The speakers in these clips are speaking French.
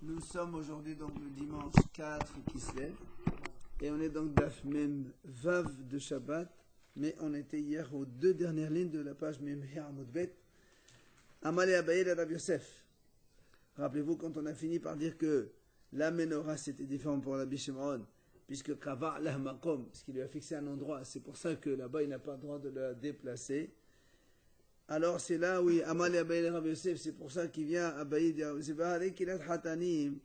Nous sommes aujourd'hui donc le dimanche 4 Kislev et on est donc Daf Mem Vav de Shabbat, mais on était hier aux deux dernières lignes de la page Mem Amud Bet. Amalé Abaye de Rav Yosef. Rappelez-vous quand on a fini par dire que la menorah c'était différent pour Rabbi Shimon, puisque Kava la Makom, ce qui lui a fixé un endroit, c'est pour ça que là-bas il n'a pas le droit de la déplacer. Alors c'est là où Amal et Abaye Rav Yosef, c'est pour ça qu'il vient Abaye dire Kilat Hatanim.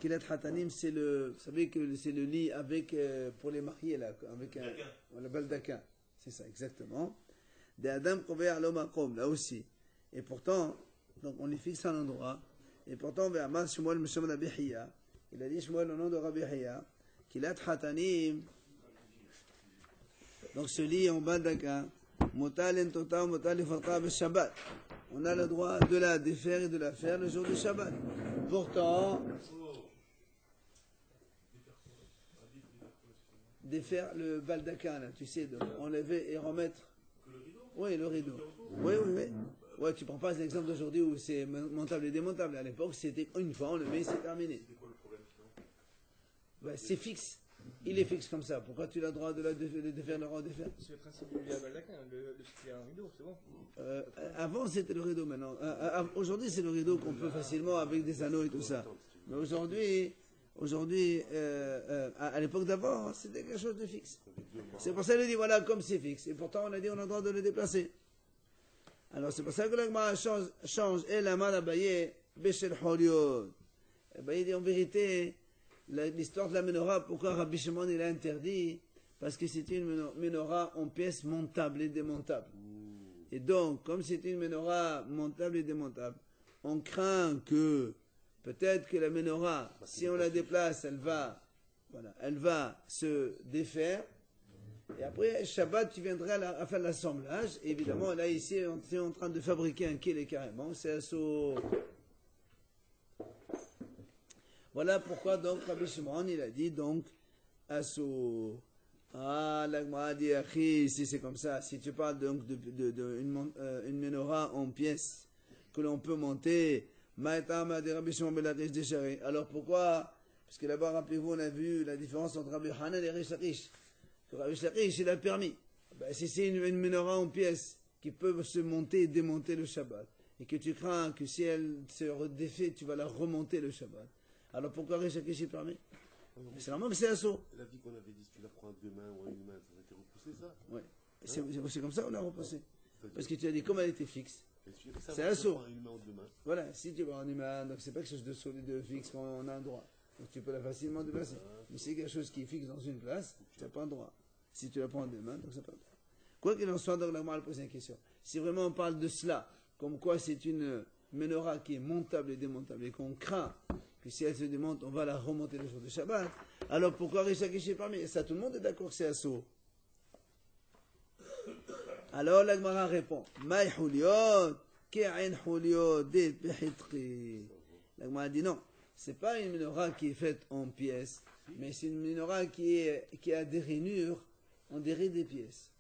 Kilat Hatanim, c'est le, vous savez que c'est le lit avec pour les mariés là, avec le baldaquin, c'est ça exactement. De Adam Kover Alomakom, là aussi. Et pourtant, donc on lui fixe un endroit. Et pourtant, Amal Shmuel Mesham Rabbi Hiya, il a dit Shmuel au nom de Rabbi Hiya, Kilat Hatanim. Donc ce lit en baldaquin. On a le droit de la défaire et de la faire le jour du Shabbat. Pourtant, défaire le baldaquin, là, tu sais, de enlever et remettre. Oui, le rideau. Oui. Ouais, tu prends pas l'exemple d'aujourd'hui où c'est montable et démontable. À l'époque, c'était une fois, on le met, c'est terminé. Ben, c'est fixe. Il est fixe comme ça. Pourquoi tu as le droit de le défaire, le redéfaire? C'est le principe du lit à baldaquin. C'est un rideau, c'est bon. Avant, c'était le rideau maintenant. Aujourd'hui, c'est le rideau qu'on peut facilement avec des anneaux et tout ça. Mais aujourd'hui, à l'époque d'avant, c'était quelque chose de fixe. C'est pour ça qu'il dit, voilà, comme c'est fixe. Et pourtant, on a dit, on a le droit de le déplacer. Alors, c'est pour ça que l'agma change. Et la main d'Abaye, Beshel Holiot. Abaye dit, en vérité, l'histoire de la menorah, pourquoi Rabbi Shimon il a interdit? Parce que c'était une menorah en pièces montables et démontables. Et donc, comme c'est une menorah montable et démontable, on craint que peut-être que la menorah, si on la déplace, elle va se défaire. Et après, Shabbat, tu viendrais à faire l'assemblage. Et évidemment, là, ici, on est en train de fabriquer un kélé carrément. C'est un saut. Voilà pourquoi donc Rabbi Shimon il a dit donc Asso. Ah, l'agma a dit Akhi, si c'est comme ça, si tu parles donc une menorah en pièces que l'on peut monter, alors pourquoi? Parce que là-bas, rappelez-vous, on a vu la différence entre Rabbi Hanan et Rish Lakish. Que Rabbi Lakish, il a permis. Ben, si c'est une menorah en pièces qui peut se monter et démonter le Shabbat, et que tu crains que si elle se défait, tu vas la remonter le Shabbat. Alors pourquoi Rish Lakish est permis? C'est normal, mais c'est un saut. La vie qu'on avait dit, si tu la prends à deux mains ou à une main, ça a été repoussé, ça? Oui. C'est comme ça qu'on l'a repoussé. Parce que tu as dit, comme elle était fixe, c'est un saut. Voilà, si tu vas en une main, donc c'est pas quelque chose de solide, de fixe, qu'on a un droit. Donc tu peux la facilement déplacer. Mais c'est quelque chose qui est fixe dans une place, tu n'as pas un droit. Si tu la prends en deux mains, donc ça peut. Quoi qu'il en soit, donc la Gemara pose une question. Si vraiment on parle de cela, comme quoi c'est une menorah qui est montable et démontable, et qu'on craint que si elle se démonte, on va la remonter le jour de Shabbat, alors pourquoi Rish Lakish est permis? Ça, tout le monde est d'accord que c'est un saut. Alors la Gemara répond, Maï Huliot, Ke'en Huliot, Dit Behitri. La Gemara dit non, c'est pas une menorah qui est faite en pièces, mais c'est une menorah qui a des rainures, on dirait des pièces.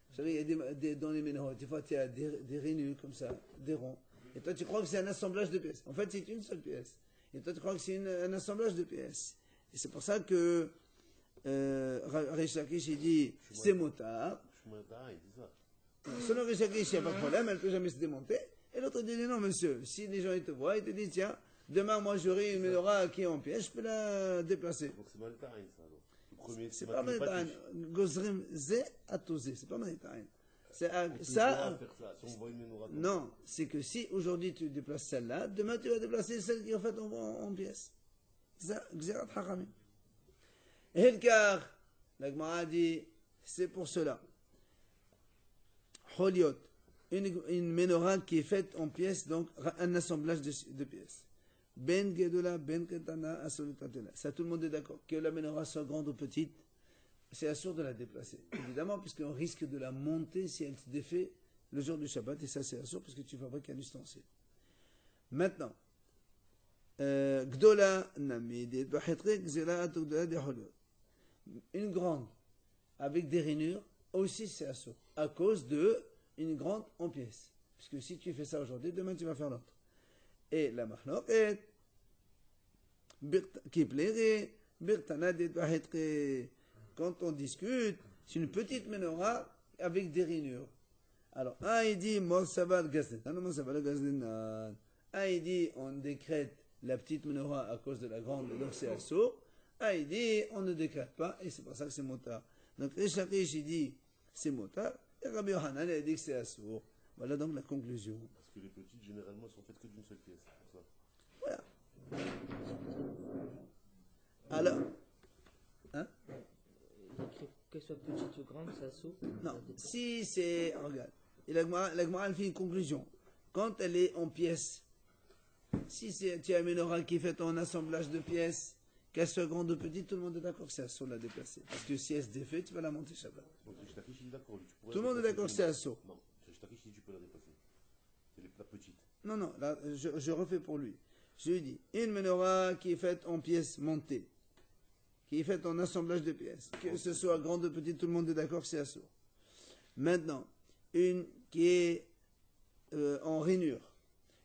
Vous savez, il y a dans les menorahs, des fois tu as des rainures comme ça, des ronds. Et toi tu crois que c'est un assemblage de pièces. En fait, c'est une seule pièce. Et toi tu crois que c'est un assemblage de pièces. Et c'est pour ça que Rish Lakish il dit c'est motard. Selon Rish Lakish, il n'y a pas de problème, elle ne peut jamais se démonter. Et l'autre dit non, monsieur, si les gens ils te voient, ils te disent tiens, demain moi j'aurai une menorah qui est en pièces, je peux la déplacer. Donc c'est Maltaïn, ça. C'est pas Maltaïn. Gozrim Zé Atosé, c'est pas Maltaïn. Ça, non, c'est que si aujourd'hui tu déplaces celle-là, demain tu vas déplacer celle qui est en fait en pièces. C'est ça, Gzerat Haramim. Et le car, la Gemara dit, c'est pour cela. Holiot, une menorah qui est faite en pièces, donc un assemblage de pièces. Ben Gedola, Ben Ketana, Asolutatela. Ça, tout le monde est d'accord. Que la menorah soit grande ou petite, c'est assuré de la déplacer. Évidemment, puisqu'on risque de la monter si elle se défait le jour du Shabbat, et ça c'est assuré parce que tu fabriques un ustensile. Maintenant, Gdola, Namid, une grande, avec des rainures, aussi c'est assuré, à cause de une grande en pièces. Puisque si tu fais ça aujourd'hui, demain tu vas faire l'autre. Et la mahloket, qui plairait, quand on discute, c'est une petite menorah avec des rainures. Alors, un il dit, un il dit, on décrète la petite menorah à cause de la grande, donc c'est assourd. Un il dit, on ne décrète pas, et c'est pour ça que c'est motard. Donc, Rish Lakish, il dit, c'est motard, et Rabbi Yohanan, il a dit que c'est assourd. Voilà donc la conclusion. Parce que les petites, généralement, sont faites que d'une seule pièce. C'est pour ça. Voilà. Alors, hein? Il écrit qu'elle soit petite ou grande, ça saute. Non, si c'est, regarde, et la Gemara, elle fait une conclusion. Quand elle est en pièces, si tu as une menorah qui est faite en assemblage de pièces, qu'elle soit grande ou petite, tout le monde est d'accord que c'est assaut de la déplacer. Parce que si elle se défait, tu vas la monter Shabbat. Donc, Rish Lakish, il est d'accord. lui, tu pourrais Tout le monde est la d'accord que déplacer. c'est assaut. Non, Rish Lakish, il dit tu peux la déplacer. C'est la petite. Non, non, là, je refais pour lui. Je lui dis, une menorah qui est faite en pièces montées, qui est faite en assemblage de pièces, que ce soit grande ou petite, tout le monde est d'accord que c'est assaut. Maintenant, une qui est en rainure.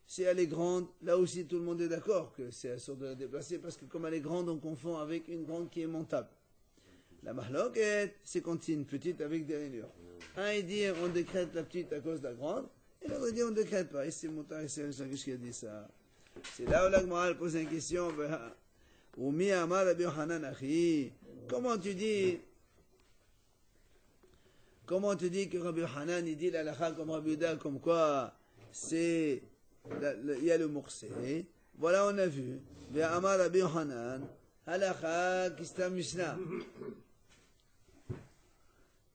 Si elle est grande, là aussi tout le monde est d'accord que c'est assaut de la déplacer, parce que comme elle est grande, on confond avec une grande qui est montable. La mahloket, c'est quand c'est une petite avec des rainures. Un, il dit, on décrète la petite à cause de la grande, et l'autre dit, on ne décrète pas. Et c'est Moutar et c'est Rish qui a dit ça. C'est là où la Gemara pose une question. Umi Amar Rabbi Yohanan Achi. Comment tu dis que Rabbi Yohanan, il dit l'halakha comme Rabbi Yehuda, comme quoi c'est, il y a le moursé. Voilà, on a vu. Amar Rabbi Yohanan, halakha qui c'est un Mishnah.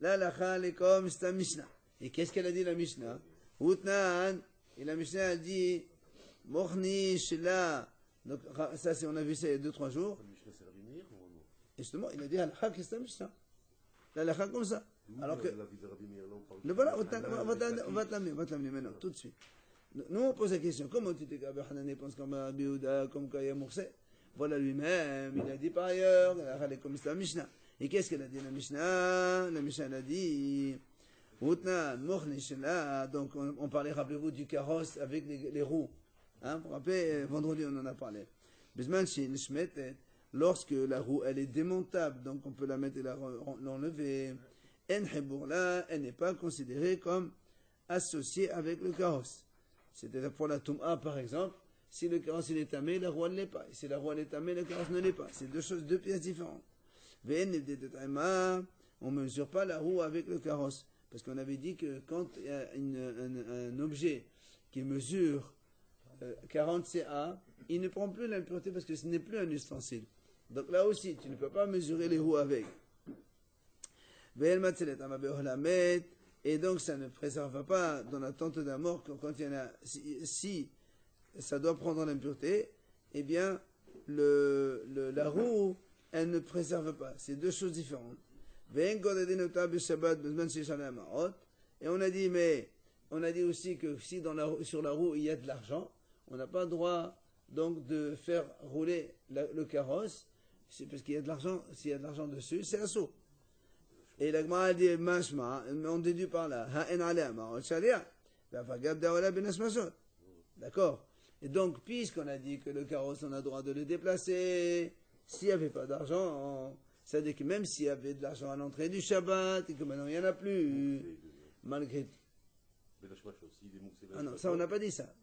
L'halakha, elle est comme c'est un Mishnah. Et qu'est-ce qu'elle a dit la Mishnah? Outnan, et la Mishnah a dit, Mochni Shela. Donc, ça, on a vu ça il y a 2-3 jours. Le Mishnah, c'est Rabbi Meir ou non? Et justement, il a dit halakha qui c'est un Mishnah. L'halakha comme ça. Alors que, La vie de Rabbi Meir, là, on parle. le voilà, on va te l'amener maintenant, tout de suite. Nous, on pose la question, comment tu dis que Rabbi Hanan pense comme Rabbi Yehuda, comme Kaya Moursé? Voilà lui-même, il a dit par ailleurs, l'halakha est comme c'est un Mishnah. Et qu'est-ce qu'elle a dit la Mishnah? La Mishnah, elle a dit, donc on parlait, rappelez-vous, du carrosse avec les roues. Hein, vous vous rappelez, vendredi on en a parlé. Lorsque la roue elle est démontable, donc on peut la mettre et l'enlever, elle n'est pas considérée comme associée avec le carrosse. C'est-à-dire pour la Toum'a par exemple, si le carrosse il est tamé, la roue ne l'est pas. Et si la roue elle est tamée, le carrosse ne l'est pas. C'est deux pièces différentes. On ne mesure pas la roue avec le carrosse. Parce qu'on avait dit que quand il y a un objet qui mesure 40 CA, il ne prend plus l'impureté parce que ce n'est plus un ustensile. Donc là aussi, tu ne peux pas mesurer les roues avec. Et donc ça ne préserve pas dans l'attente d'un mort quand il y en a. Si ça doit prendre l'impureté, eh bien la roue, elle ne préserve pas. C'est deux choses différentes. Et on a dit, mais on a dit aussi que si sur la roue il y a de l'argent, on n'a pas le droit donc de faire rouler le carrosse, c'est parce qu'il y a de l'argent, s'il y a de l'argent dessus, c'est assaut. Et la Gemara a dit, on déduit par là, d'accord. Et donc, puisqu'on a dit que le carrosse, on a le droit de le déplacer, s'il n'y avait pas d'argent, c'est-à-dire que même s'il y avait de l'argent à l'entrée du Shabbat, et que maintenant il n'y en a plus, malgré tout. Ah non, ça on n'a pas dit ça.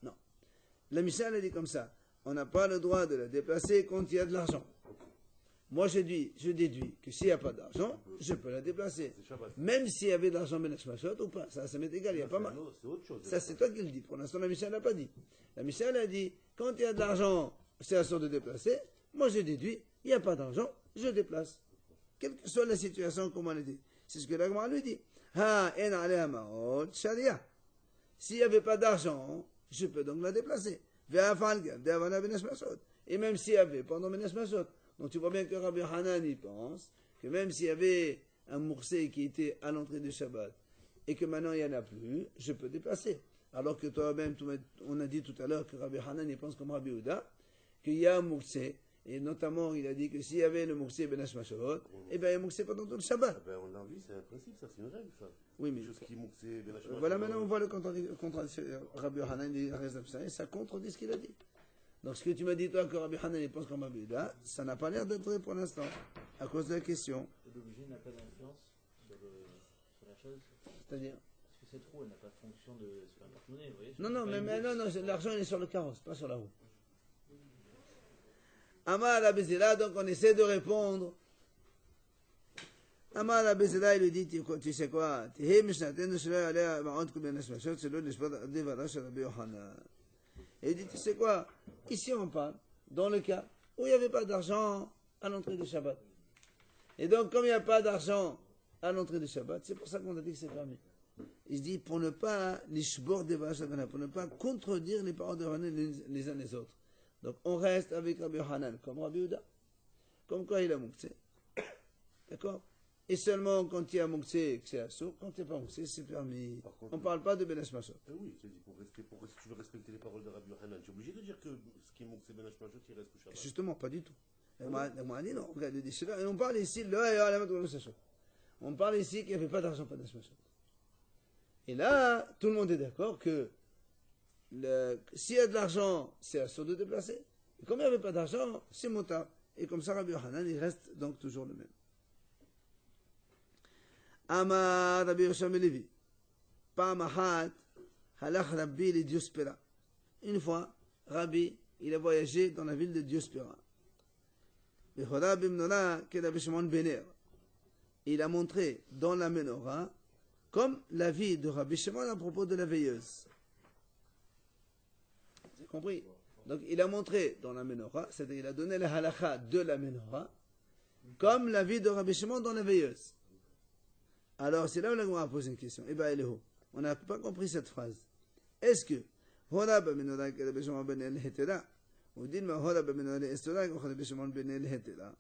Non. La Mishnah a dit comme ça. On n'a pas le droit de la déplacer quand il y a de l'argent. Moi je déduis que s'il n'y a pas d'argent, je peux la déplacer. Même s'il y avait de l'argent Benashmashot ou pas. Ça m'est égal, il n'y a pas mal. Ça c'est toi qui le dis. Pour l'instant la Mishnah n'a pas dit. La Mishnah a dit, quand il y a de l'argent, c'est à sorte de déplacer. Moi je déduis, il n'y a pas d'argent, je déplace. Quelle que soit la situation, comme on a dit. C'est ce que la Gemara lui dit. S'il n'y avait pas d'argent, je peux donc la déplacer. Et même s'il y avait pendant Menes Masot. Donc tu vois bien que Rabbi Hanan y pense que même s'il y avait un moursé qui était à l'entrée du Shabbat et que maintenant il n'y en a plus, je peux déplacer. Alors que toi-même, on a dit tout à l'heure que Rabbi Hanan y pense comme Rabbi Yehuda, qu'il y a un moursé Et notamment, il a dit que s'il y avait le Mouxé Ben Hashmashot, eh bien, il Mouxé pendant tout le Shabbat. Ah ben, on l'a vu, c'est un principe, ça, c'est une règle, ça. Oui, mais. Quelque chose qui est mouxé, bien lâché. Voilà, maintenant, on voit le contradiction. Rabbi Hanan, il reste et ça contredit ce qu'il a dit. Donc, ce que tu m'as dit, toi, que Rabbi Hanan, il pense comme Rabbi Yehuda, ça n'a pas l'air d'être vrai pour l'instant, à cause de la question. L'objet n'a pas d'influence sur la chose. C'est-à-dire? Parce que cette roue, elle n'a pas de fonction de. C'est pas un porte-monnaie, vous voyez. Non, non, mais non, l'argent, il est sur le carrosse, pas sur la roue. Amar Abizela, donc on essaie de répondre. Amar Abizela, il lui dit, tu sais quoi? Et il dit, tu sais quoi? Ici on parle, dans le cas où il n'y avait pas d'argent à l'entrée du Shabbat. Et donc, comme il n'y a pas d'argent à l'entrée du Shabbat, c'est pour ça qu'on a dit que c'est permis. Il se dit, pour ne pas pour ne pas contredire les paroles de Hanan les uns les autres. Donc, on reste avec Rabbi Hanan, comme Rabbi Yehuda. Comme quoi il a mouxé. D'accord? Et seulement quand il y a mouxé, que c'est assourd. Quand il n'y a pas mouxé, c'est permis. Contre, on ne parle pas de Ben Hashmashot. Oui, tu dis, si tu veux respecter les paroles de Rabbi Hanan, tu es obligé de dire que ce qui est mouxé Ben Hashmashot, il reste au Shabbat. Justement, pas du tout. On m'a dit non, regarde, on parle ici, on parle ici qu'il n'y avait pas d'argent, pas d'Hashmashot. Et là, tout le monde est d'accord que s'il y a de l'argent, c'est assourd de déplacer. Et comme il n'y avait pas d'argent, c'est motard. Et comme ça, Rabbi Hanan, il reste donc toujours le même. Amar Rabbi Yosham Levi. Pamahat, halach Rabbi le Diospera. Une fois, Rabbi, il a voyagé dans la ville de Diospera. Il a montré dans la menorah comme la vie de Rabbi Shimon à propos de la veilleuse. Vous avez compris? Donc il a montré dans la menorah, c'est-à-dire il a donné la halakha de la menorah, comme la vie de Rabbi Shimon dans la veilleuse. Alors c'est là où la Gemara a posé une question. Eh bien, Elého, on n'a pas compris cette phrase. Est-ce que Hora ba menorah que Rabbi Shimon ben el hetera, ou dit ma Hora ba menorah estora que Rabbi Shimon ben el hetera?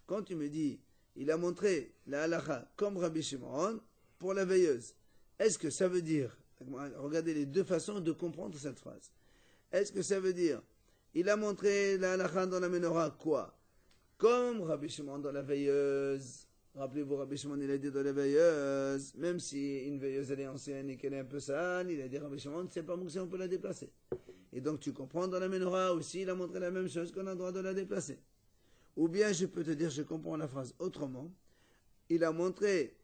Quand tu me dis il a montré la halakha comme Rabbi Shimon pour la veilleuse. Est-ce que ça veut dire, regardez les deux façons de comprendre cette phrase. Est-ce que ça veut dire, il a montré la halakha dans la menorah quoi? Comme Rabbi Shimon dans la veilleuse. Rappelez-vous, Rabbi Shimon, il a dit dans la veilleuse, même si une veilleuse elle est ancienne et qu'elle est un peu sale, il a dit Rabbi Shimon, c'est pas mouxé, on peut la déplacer. Et donc tu comprends dans la menorah aussi, il a montré la même chose qu'on a le droit de la déplacer. Ou bien je peux te dire, je comprends la phrase autrement. Il a montré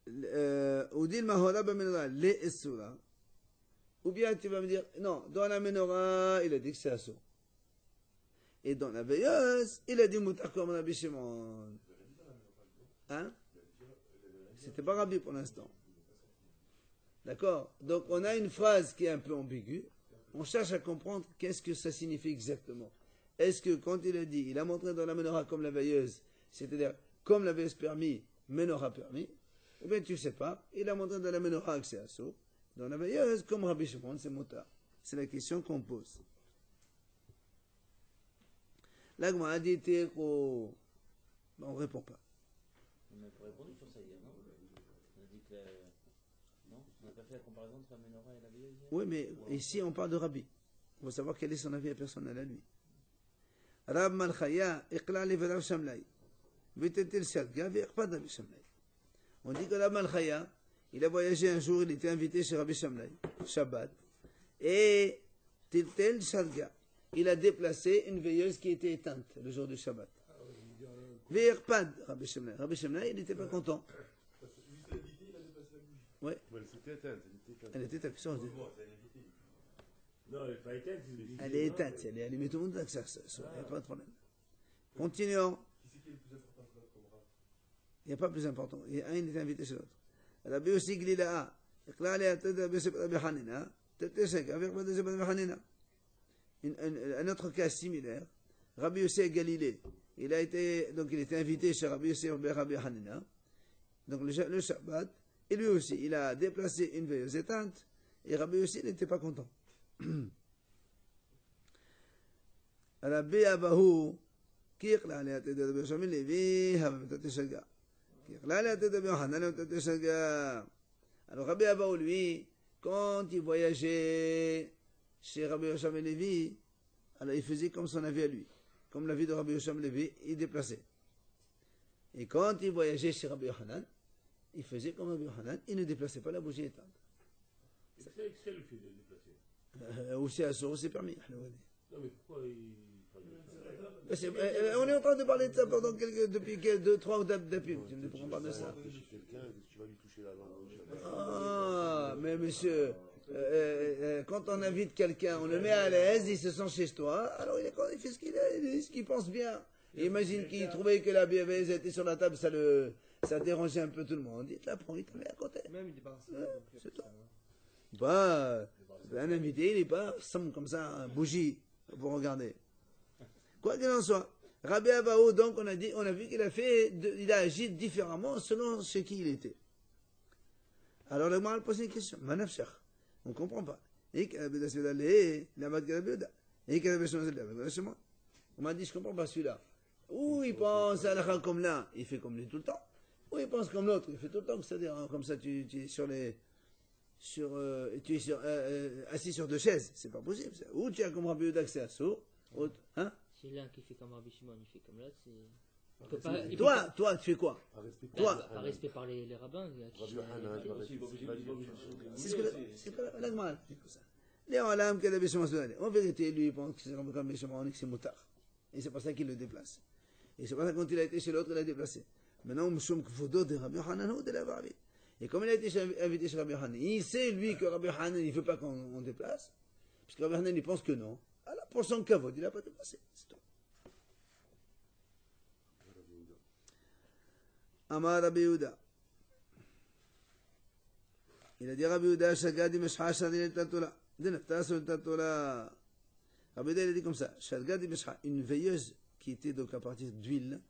ou bien tu vas me dire, non, dans la menorah, il a dit que c'est assourd. Et dans la veilleuse, il a dit moutar comme Rabbi Shimon. Hein? C'était pas Rabbi pour l'instant. D'accord? Donc on a une phrase qui est un peu ambiguë. On cherche à comprendre qu'est-ce que ça signifie exactement. Est-ce que quand il a dit, il a montré dans la menorah comme la veilleuse, c'est-à-dire comme la veilleuse permis, menorah permis, ou bien tu ne sais pas, il a montré dans la menorah que c'est assourd, dans la veilleuse, comme Rabbi Shimon, c'est moutar. C'est la question qu'on pose. Là, on a dit, on ne répond pas. On n'a pas répondu sur ça hier, non? On a dit que. Non? On n'a pas fait la comparaison entre la menorah et la veilleuse hier? Oui, mais ici, on parle de Rabbi. On va savoir quel est son avis personnel à lui. Rab Malchaya, Iqla Lev Shamlai. Vetetel Shadga, Ve'irpad Rabbi Shamlai. On dit que Rab Malchaya, il a voyagé un jour, il était invité chez Rabbi Shamlai, Shabbat, et Tiltel Shadga. Il a déplacé une veilleuse qui était éteinte le jour du Shabbat. Ve'irpad Rabbi Shamlai. Rabbi Shamlai, il n'était pas content. Oui. Elle était éteinte. Non, elle n'est pas éteinte. Elle est éteinte, elle est allumée, tout le monde a que ça, il n'y a pas de problème. Continuons. Il n'y a pas plus important. Un, il est invité chez l'autre. Rabbi aussi Glila. Un autre cas similaire. Rabbi Yossi Galilée. Il était invité chez Rabbi Yossi Rabbi Hanina. Donc le Shabbat. Et lui aussi, il a déplacé une veilleuse éteinte. Et Rabbi Yossi n'était pas content. Rabbi Abahu. Alors Rabbi Abahu, lui, quand il voyageait chez Rabbi Yosham Levi, alors il faisait comme son avis à lui. Comme l'avis de Rabbi Yosham Levi, il déplaçait. Et quand il voyageait chez Rabbi Yochanan, il faisait comme Rabbi Yochanan, il ne déplaçait pas la bougie éteinte. C'est le fait de déplacer. Aussi à Soro, c'est permis. Non, mais pourquoi il. On est en train de parler de ça pendant depuis 2-3 d'appuis. Tu me dis pourquoi on parle de ça. Chez quelqu'un, tu vas lui toucher la langue. Ah, mais monsieur, quand on invite quelqu'un, on le met à l'aise, il se sent chez toi, alors il fait ce qu'il pense bien. Et imagine qu'il trouvait que la bienveillance était sur la table, ça dérangeait un peu tout le monde. Il te la prend, il te met à côté. Même il débarrasse. C'est tout. Bah, un invité, il n'est pas comme ça, un bougie, pour regarder. Quoi qu'il en soit, Rabbi Abaou, donc, on a vu qu'il a agi différemment selon chez qui il était. Alors, le Gemara pose une question. Manafshach. On ne comprend pas. On m'a dit, je ne comprends pas celui-là. Ou il pense à la comme là, il fait comme lui tout le temps. Ou il pense comme l'autre, il fait tout le temps. C'est-à-dire, comme ça, tu es assis sur deux chaises. C'est pas possible, ça. Ou tu as comme Rabbi Yehuda que c'est assaut. Hein? C'est l'un qui fait comme Rabbi Shimon, il fait comme l'autre, c'est... Toi, tu fais quoi? Toi, par respect par les rabbins, c'est pas la Gemara. En vérité, lui, il pense que c'est comme Rabbi Shimon, que c'est moutard. Et c'est pour ça qu'il le déplace. Et c'est pour ça que quand il a été chez l'autre, il l'a déplacé. Maintenant, Mshum Kvodo de Rabbi Hanan ou de la Barbie. Et comme il a été invité chez Rabbi Hanan, il sait, lui, que Rabbi Hanan, il ne veut pas qu'on déplace. Puisque Rabbi Hanan, il pense que non. Alors, pour son kavod, il n'a pas déplacé. C'est tout. Amar Rabbi Yehuda. Il a dit Rabbi Yehuda, Shagadi Meshcha Shadil Tatola. Dinafta sur Tatola. Rabbi Yehuda, il a dit comme ça. Shagadi Meshcha, une veilleuse qui était donc à partir d'huile.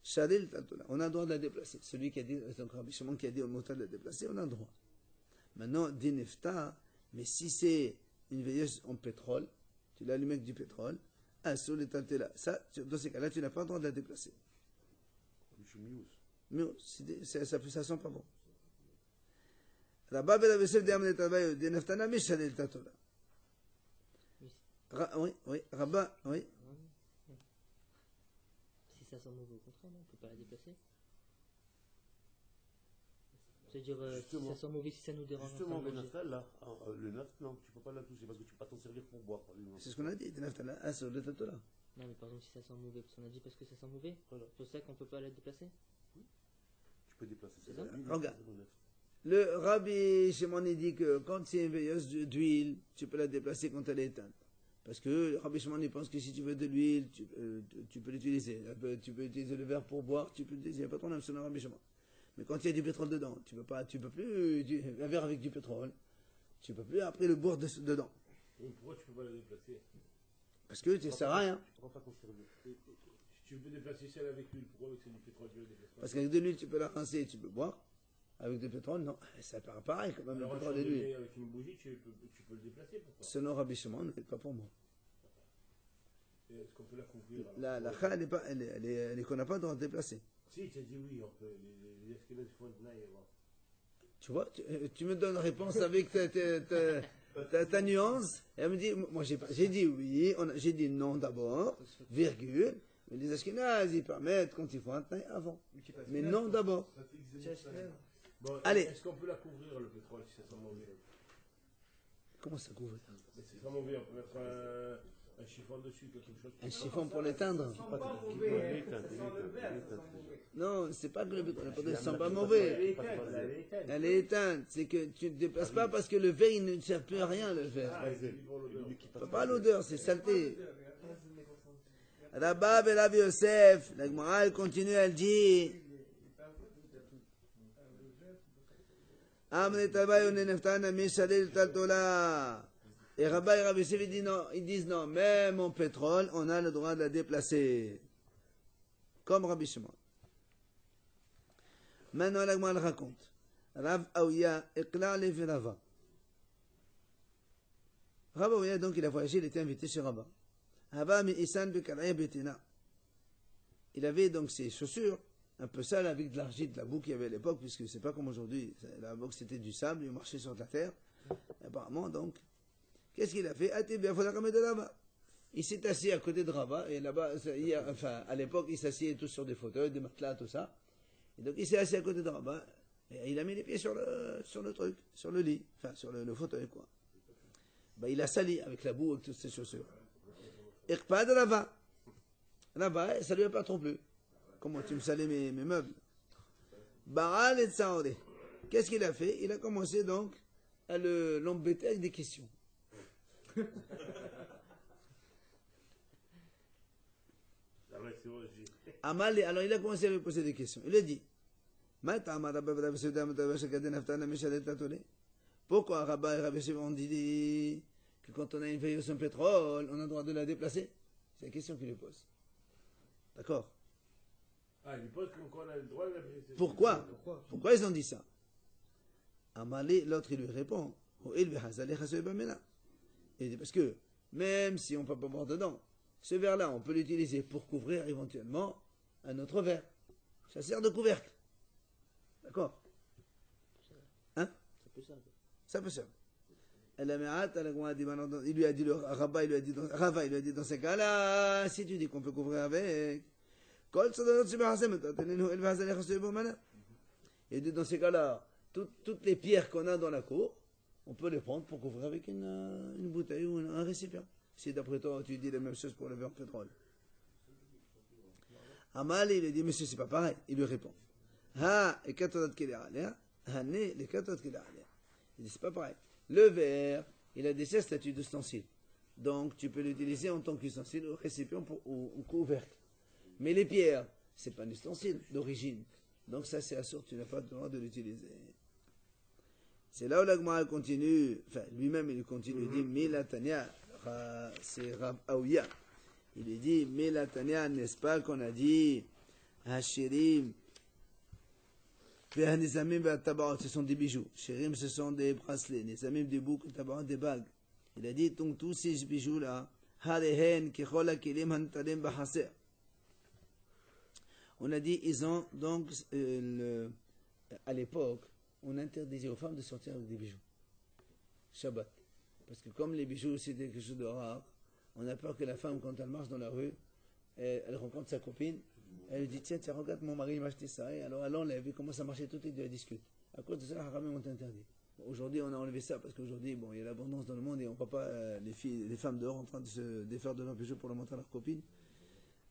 Shadil Tatola. On a le droit de la déplacer. Celui qui a dit, donc Rabbi Shimon qui a dit au motal de la déplacer, on a le droit. Maintenant, Dinafta, mais si c'est une veilleuse en pétrole, tu l'allumes avec du pétrole, sur les là. Ça, dans ces cas-là, tu n'as pas le droit de la déplacer. Mais ça sent pas bon. Rabba ben la vaisselle d'Amnet Tabayo, de Naftana, mais Chanel Tatola. Oui, Rabba, oui. Si ça sent mauvais, au contraire, on ne peut pas la déplacer. C'est-à-dire, si ça sent mauvais, si ça nous dérange. Justement, le naftal, là, le naft, non, tu ne peux pas la toucher parce que tu ne peux pas t'en servir pour boire. C'est ce qu'on a dit, de Naftala, sur le Tatola. Non, mais par exemple, si ça sent mauvais, parce qu'on a dit parce que ça sent mauvais, voilà. C'est pour ça qu'on ne peut pas la déplacer. Tu peux déplacer ça. Regarde. Le Rabbi Shimon dit que quand c'est une veilleuse d'huile, tu peux la déplacer quand elle est éteinte. Parce que Rabbi Shimon pense que si tu veux de l'huile, tu peux l'utiliser. Tu peux utiliser le verre pour boire, tu peux l'utiliser. Il n'y a pas de problème selon Rabbi Shimon. Mais quand il y a du pétrole dedans, tu peux plus, un verre avec du pétrole, tu peux plus après le boire dedans. Et pourquoi tu peux pas la déplacer? Parce que ça sert à rien. Tu ne pourras pas t'en servir. Si tu veux déplacer celle avec l'huile, pourquoi avec celle du pétrole tu veux déplacer? Parce qu'avec de l'huile, tu peux la rincer et tu peux boire. Avec du pétrole, non. Ça paraît pareil quand même. Alors, le pétrole et l'huile. avec une bougie, tu peux le déplacer, pourquoi? Selon Rabbi Shimon, mais pas pour moi. Et est-ce qu'on peut la couvrir? La kha, elle est qu'on n'a pas le droit de déplacer. Si, tu as dit oui, on peut. Les esquelettes font de naïf. Tu vois, tu me donnes réponse avec ta nuance. Et elle me dit, moi j'ai dit oui, j'ai dit non d'abord, virgule. Mais les Ashkénazes, ils permettent quand il faut un taille avant. Mais non d'abord. Bon, allez. Est-ce qu'on peut la couvrir, le pétrole, si ça sent mauvais? Comment ça couvre? Mais si ça sent mauvais, on peut mettre un chiffon dessus, quelque chose. Un chiffon pour l'éteindre? Non, c'est pas que le pétrole ne sent pas mauvais. Elle est éteinte. C'est que tu ne te déplaces pas parce que le verre, il ne sert plus à rien, le verre. Pas l'odeur, c'est saleté. Rabba ben Rabbi Yosef, la Gemara, elle continue, elle dit et Rabba et Rabbi Yosef ils disent non, même en pétrole, on a le droit de la déplacer. Comme Rabbi Shimon. Maintenant, la Gemara raconte. Rav Aouya, Ekla Levi Rava. Rav Aouya, donc, il a voyagé, il était invité chez Rabba. Il avait donc ses chaussures un peu sales avec de l'argile, de la boue qu'il y avait à l'époque, puisque c'est pas comme aujourd'hui. La boue c'était du sable, il marchait sur la terre. Apparemment, donc, qu'est-ce qu'il a fait? il s'est assis à côté de Rava, et là-bas, à l'époque, ils s'assiedent tous sur des fauteuils, des matelas, tout ça. Et donc, il s'est assis à côté de Rava, et il a mis les pieds sur le truc, sur le lit, enfin, sur le fauteuil, quoi. Il a sali avec la boue, avec toutes ses chaussures. Iqpad Rava. Rava, ça lui a pas trop plu. Comment tu me salis mes meubles? Baral et Tsaoré. Qu'est-ce qu'il a fait? Il a commencé donc à l'embêter avec des questions. Amal, alors il a commencé à lui poser des questions. Il a dit, pourquoi Rabat et Rabbi Shimon ont dit que quand on a une veilleuse en pétrole, on a le droit de la déplacer? C'est la question qu'il lui pose. D'accord? Ah, il pose qu'on a le droit de la déplacer. Pourquoi ils ont dit ça? Amalé, l'autre, il lui répond, il dit, parce que même si on ne peut pas boire dedans, ce verre-là, on peut l'utiliser pour couvrir éventuellement un autre verre. Ça sert de couvercle. D'accord? Hein? Ça peut servir. Ça peut servir. Il lui a dit, Rava, il lui a dit dans ces cas-là, si tu dis qu'on peut couvrir avec, il dit dans ces cas-là, toutes les pierres qu'on a dans la cour, on peut les prendre pour couvrir avec une bouteille ou un récipient. Si d'après toi, tu dis la même chose pour le verre en pétrole. Amal, il lui dit, monsieur, c'est pas pareil. Il lui répond. Il dit, c'est pas pareil. Le verre, il a des statuts d'ustensile. Donc, tu peux l'utiliser en tant qu'ustensile ou récipient ou couvercle. Mais les pierres, c'est pas un ustensile d'origine. Donc, ça, c'est assuré, tu n'as pas le droit de l'utiliser. C'est là où l'Agmara continue, enfin, lui-même, il continue, il dit, Milatania, c'est Rav Aouya. Il lui dit, Milatania, n'est-ce pas qu'on a dit, Hashirim, Nizamim Tabarat, ce sont des bijoux. Shirim, ce sont des bracelets. Nizamim, des boucles, Tabarat, des bagues. Il a dit, donc, tous ces bijoux-là, Harehen, Kichola, Kilim, Hantalim, Bahaser. On a dit, ils ont, donc, à l'époque, on interdisait aux femmes de sortir avec des bijoux. Shabbat. Parce que comme les bijoux, c'était quelque chose de rare, on a peur que la femme, quand elle marche dans la rue, elle rencontre sa copine, elle lui dit, tiens, regarde, mon mari m'a acheté ça. Et alors elle enlève, et comment ça marchait tout, et elle discute. À cause de ça, les haramim ont interdit. Aujourd'hui, on a enlevé ça, parce qu'aujourd'hui, bon, il y a l'abondance dans le monde, et on ne voit pas les femmes dehors en train de se défaire de leurs bijoux pour le montrer à leur copine.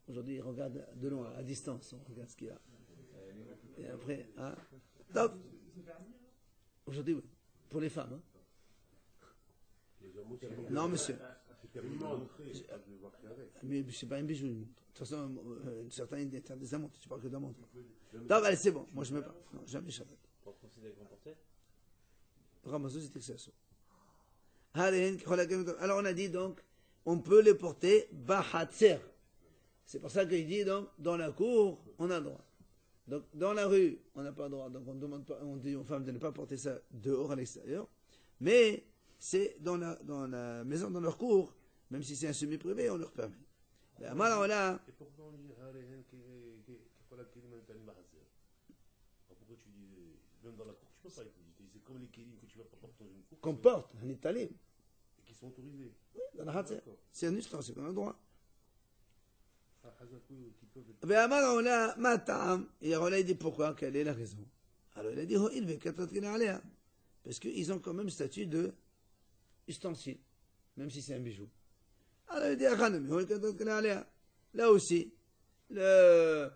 Aujourd'hui, ils regardent de loin, à distance, on regarde ce qu'il y a. Et après, hein, top. Aujourd'hui, oui. Pour les femmes. Hein. Non, monsieur. Mais c'est pas un bijou. De toute façon, certains interdisent des montres. Tu parles que d'un montre. Non, allez, c'est bon. Moi, je ne mets pas. Non, jamais Shabbat. Pour considérer qu'on portait. Ramazo, c'est excessif. Alors, on a dit donc, on peut les porter bahatser. C'est pour ça qu'il dit donc, dans la cour, on a le droit. Donc, dans la rue, on n'a pas le droit. Donc, on demande pas, on dit aux femmes de ne pas porter ça dehors à l'extérieur. Mais, c'est dans la maison, dans leur cour, même si c'est un semi-privé, on leur permet. Et pourquoi on dit pourquoi tu dis, même dans la cour, tu peux pas utiliser. C'est comme les kélim que tu vas pas porter dans une cour. Qu'on porte, un étalé. Et qui sont autorisés. Oui, dans la hatzer. C'est un ustensile qu'on a le droit. Et alors il dit pourquoi, quelle est la raison? Alors il a dit, parce qu'ils ont quand même statut de ustensile, même si c'est un bijou. Alors il dit, là aussi, la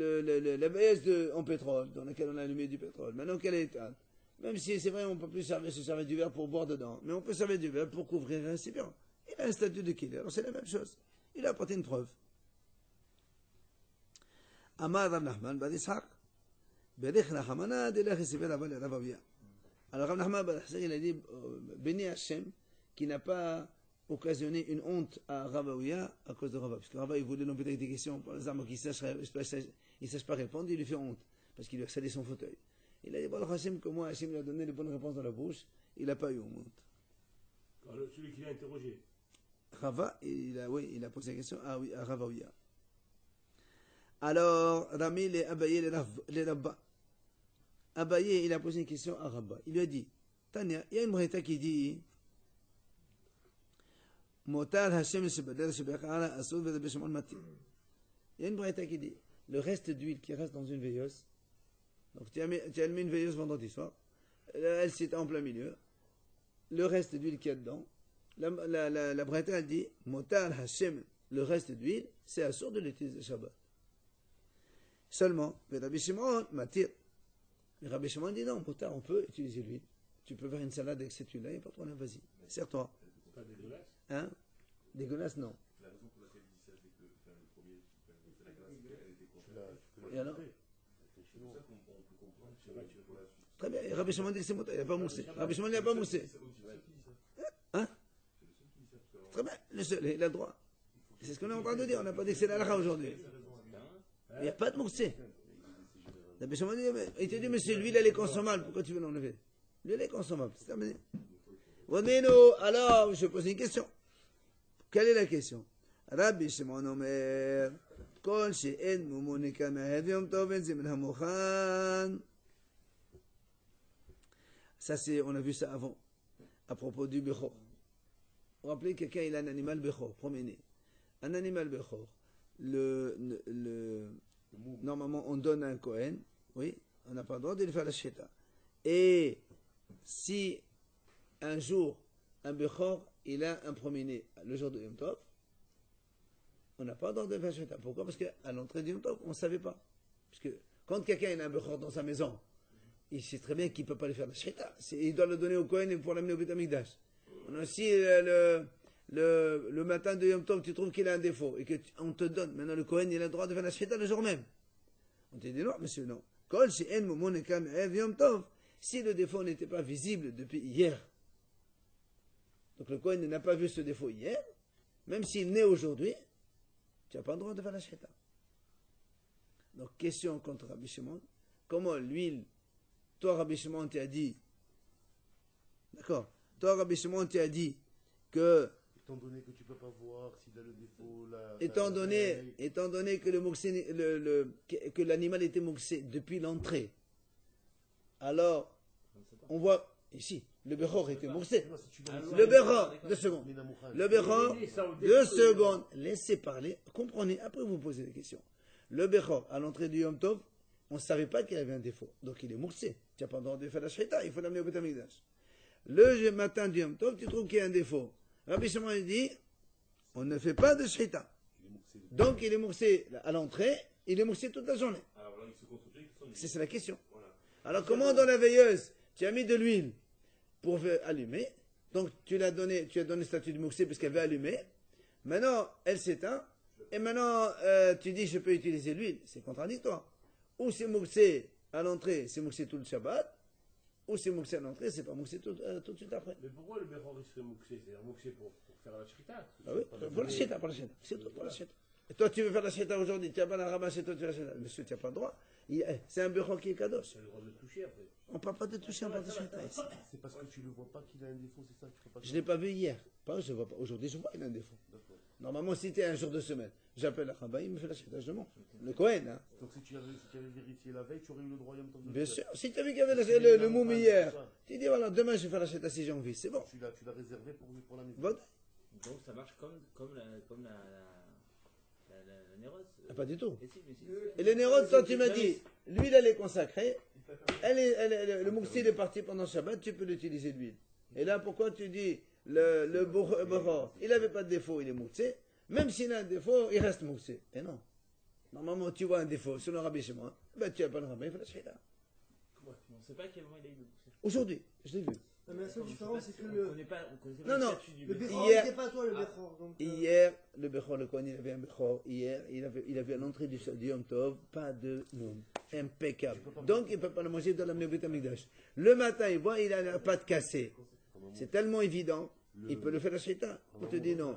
veilleuse en pétrole, dans laquelle on a allumé du pétrole, maintenant qu'elle est éteinte, même si c'est vrai, on ne peut plus se servir du verre pour boire dedans, mais on peut servir du verre pour couvrir un récipient. Il a un statut de killer, alors c'est la même chose. Il a apporté une preuve. Amar Rav Nachman bar Yitzhak, Berich Nachmana de l'Echesiver Rav Avia. Alors Rav Nachman bar Yitzhak, il a dit, béni Hachem, qui n'a pas occasionné une honte à Rav Avia à cause de Rava. Parce que Rava, il voulait l'embêter avec des questions, par exemple, qu'il ne sache pas répondre, il lui fait honte, parce qu'il lui a salé son fauteuil. Il a dit, bon, Hachem, que moi, Hachem lui a donné les bonnes réponses dans la bouche, il n'a pas eu honte. Alors, celui qui l'a interrogé. Rava, il a posé la question à Rav Avia. Alors, Rami les Abaye les Rabba. Abaye, il a posé une question à Rabba. Il lui a dit, Tania, il y a une braïta qui dit, Motal Hashem Shebadel Shebekhala Asur Vedebe Shimon Matir. Il y a une braïta qui dit, le reste d'huile qui reste dans une veilleuse, donc tu as allumé une veilleuse vendredi soir, elle s'est en plein milieu, le reste d'huile qu'il y a dedans, la braïta elle dit, Motal Hashem, le reste d'huile, c'est assourd de l'utiliser Shabbat. Seulement, Rabbi Shimon Matir. Mais Rabbi Shimon dit non, Motal, on peut utiliser l'huile. Tu peux faire une salade avec cette huile-là, il n'y a pas de problème, vas-y, sers-toi. C'est pas dégueulasse. Hein? Dégueulasse, non. La raison pour laquelle il dit ça, c'est que le premier, c'est la glace, elle était congelée. Et alors? C'est pour ça qu'on peut comprendre que pour la suite. Très bien, et Rabbi Shimon dit que c'est Motal, il n'a pas moussé. Rabbi Shimon n'a pas moussé. Hein? Très bien, le seul, il a le droit. C'est ce qu'on est en train de dire, on n'a pas dit que c'est la halakha aujourd'hui. Il n'y a pas de moussé. Rabbi Shimon dit, il te dit, monsieur, l'huile elle est consommable, pourquoi tu veux l'enlever? L'huile est consommable, c'est terminé. Alors, je pose une question. Quelle est la question? Rabbi Shimon Omer, Kol she'en mumunika me'ed yom tov en zimin hamochan. Ça, c'est, on a vu ça avant, à propos du Bechor. Vous vous rappelez, quelqu'un, il a un animal Bechor, premier-né. Un animal Bechor, normalement, on donne à un Kohen, oui, on n'a pas le droit de lui faire la sheta. Et si un jour, un Bechor, il a un premier-né le jour de Yom Tov, on n'a pas le droit de faire la sheta. Pourquoi? Parce qu'à l'entrée de Yom Tov, on ne savait pas. Parce que quand quelqu'un a un Bechor dans sa maison, il sait très bien qu'il ne peut pas lui faire la sheta. Il doit le donner au Kohen pour l'amener au Beit Hamikdash. Si le matin de Yom Tov, tu trouves qu'il a un défaut et qu'on te donne, maintenant le Kohen, il a le droit de faire la sheta le jour même. On te dit non, monsieur, non. Si le défaut n'était pas visible depuis hier, donc le Kohen n'a pas vu ce défaut hier, même s'il naît aujourd'hui, tu n'as pas le droit de faire la sheta. Donc, question contre Rabbi Shimon, comment l'huile, toi Rabbi Shimon t'as dit, d'accord, toi Rabbi Shimon t'as dit que, Étant donné que tu ne peux pas voir s'il a le défaut, étant donné que que l'animal était mouxé depuis l'entrée, alors on voit ici le Bechor était mouxé. Le Bechor, 2 secondes. Le Bechor, 2 secondes. Laissez parler, comprenez. Après vous posez des questions. Le Bechor à l'entrée du Yom Tov, on ne savait pas qu'il avait un défaut, donc il est mouxé. Tu n'as pas le droit de faire la sheta, il faut l'amener au Beit Hamikdash. Le matin du Yom Tov, tu trouves qu'il y a un défaut. Rabbi Shimon dit, on ne fait pas de shita. Donc il est mouxé à l'entrée, il est mouxé toute la journée. C'est la question. Alors comment dans la veilleuse, tu as mis de l'huile pour allumer, donc tu as donné statut de mouxé parce qu'elle veut allumer, maintenant elle s'éteint, et maintenant tu dis je peux utiliser l'huile, c'est contradictoire. Ou c'est mouxé à l'entrée, c'est mouxé tout le Shabbat, ou c'est mouxé à l'entrée, c'est pas mouxé tout de suite après. Mais pourquoi le Bechor il serait mouxé? C'est-à-dire mouxé pour faire la shrita? Ah oui, pour la shita, c'est tout pour la shita. Et toi tu veux faire la shita aujourd'hui, tu n'as pas la ramasser, toi tu veux la shita. Monsieur, tu n'as pas le droit. C'est un Bechor qui est kadosh. Tu as le droit de le toucher après. On ne parle pas de toucher, on parle de shita ici. C'est parce que tu ne le vois pas qu'il a un défaut, c'est ça que tu peux pas. Je ne l'ai pas vu hier. Je vois pas. Aujourd'hui, je vois qu'il a un défaut. Normalement, si tu es un jour de semaine, j'appelle la Rabba, il me fait la shita, je mange. Le Kohen, hein. Donc si tu avais vérifié la veille, tu aurais eu le droit Yom Tov de Bien le sûr. faire. Si tu as vu qu'il y avait le moum hier, tu dis voilà, demain je vais faire la shita si j'ai envie, c'est bon. Tu l'as réservé pour la maison. Bon. Donc ça marche comme la Néros. Ah, pas du tout. Et si. Et le Nérod, toi tu m'as dit, l'huile elle est consacrée, le moussi est parti pendant Shabbat, tu peux l'utiliser l'huile. Et là pourquoi tu dis le Bechor, il n'avait pas de défaut, il est moussé, même s'il a un défaut, il reste moussé. Et non. Normalement tu vois un défaut, selon Rabbi Shimon, ben tu n'as pas le Rabbi, il faut la shita. On ne sait pas à quel moment il a eu le poussé. Aujourd'hui, je l'ai vu. Mais la seule différence, c'est que On le connaît pas Non, statut du le Bechor. Bechor Hier- n'était pas toi, le Bechor. Donc, Hier, le Bechor, le Kohen, il avait un Bechor. Hier, il avait à l'entrée du Yom Tov, pas de nom. Impeccable. Donc, il ne peut pas le manger, il doit l'amener au Beit Hamikdash. Le matin, il voit, il a la pâte cassée. C'est tellement évident, il peut le faire la shita. On te dit non.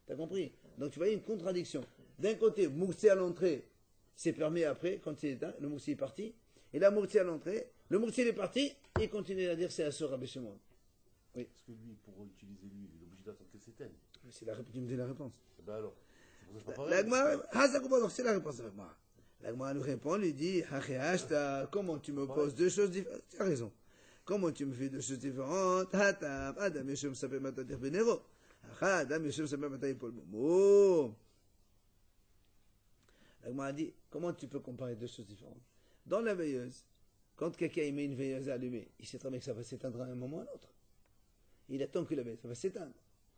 T'as compris? Donc, tu vois, il y a une contradiction. D'un côté, moussé à l'entrée, c'est permis après, quand c'est éteint, le moussi est parti. Et là, moussé à l'entrée, le moussi il est parti, et il continue à dire c'est à Rabbi Shimon. Parce que lui, pour utiliser l'huile, il est obligé d'attendre que s'éteigne. Tu me dis la réponse. Eh ben alors, c'est pour ça que c'est pas pareil. L'Agmara, c'est la réponse de l'Agmara. L'Agmara nous répond, lui dit, comment tu me poses deux choses différentes? Tu as raison. comment tu me fais deux choses différentes? Hatam, Adam, Yeshua, s'appelle Matadir Benero. Adam, Yeshua, s'appelle Matadir Paul Momo. La Gemara dit, comment tu peux comparer deux choses différentes? Dans la veilleuse, quand quelqu'un met une veilleuse allumée, il sait très bien que ça va s'éteindre à un moment ou à l'autre. Il attend que la veilleuse va s'éteindre.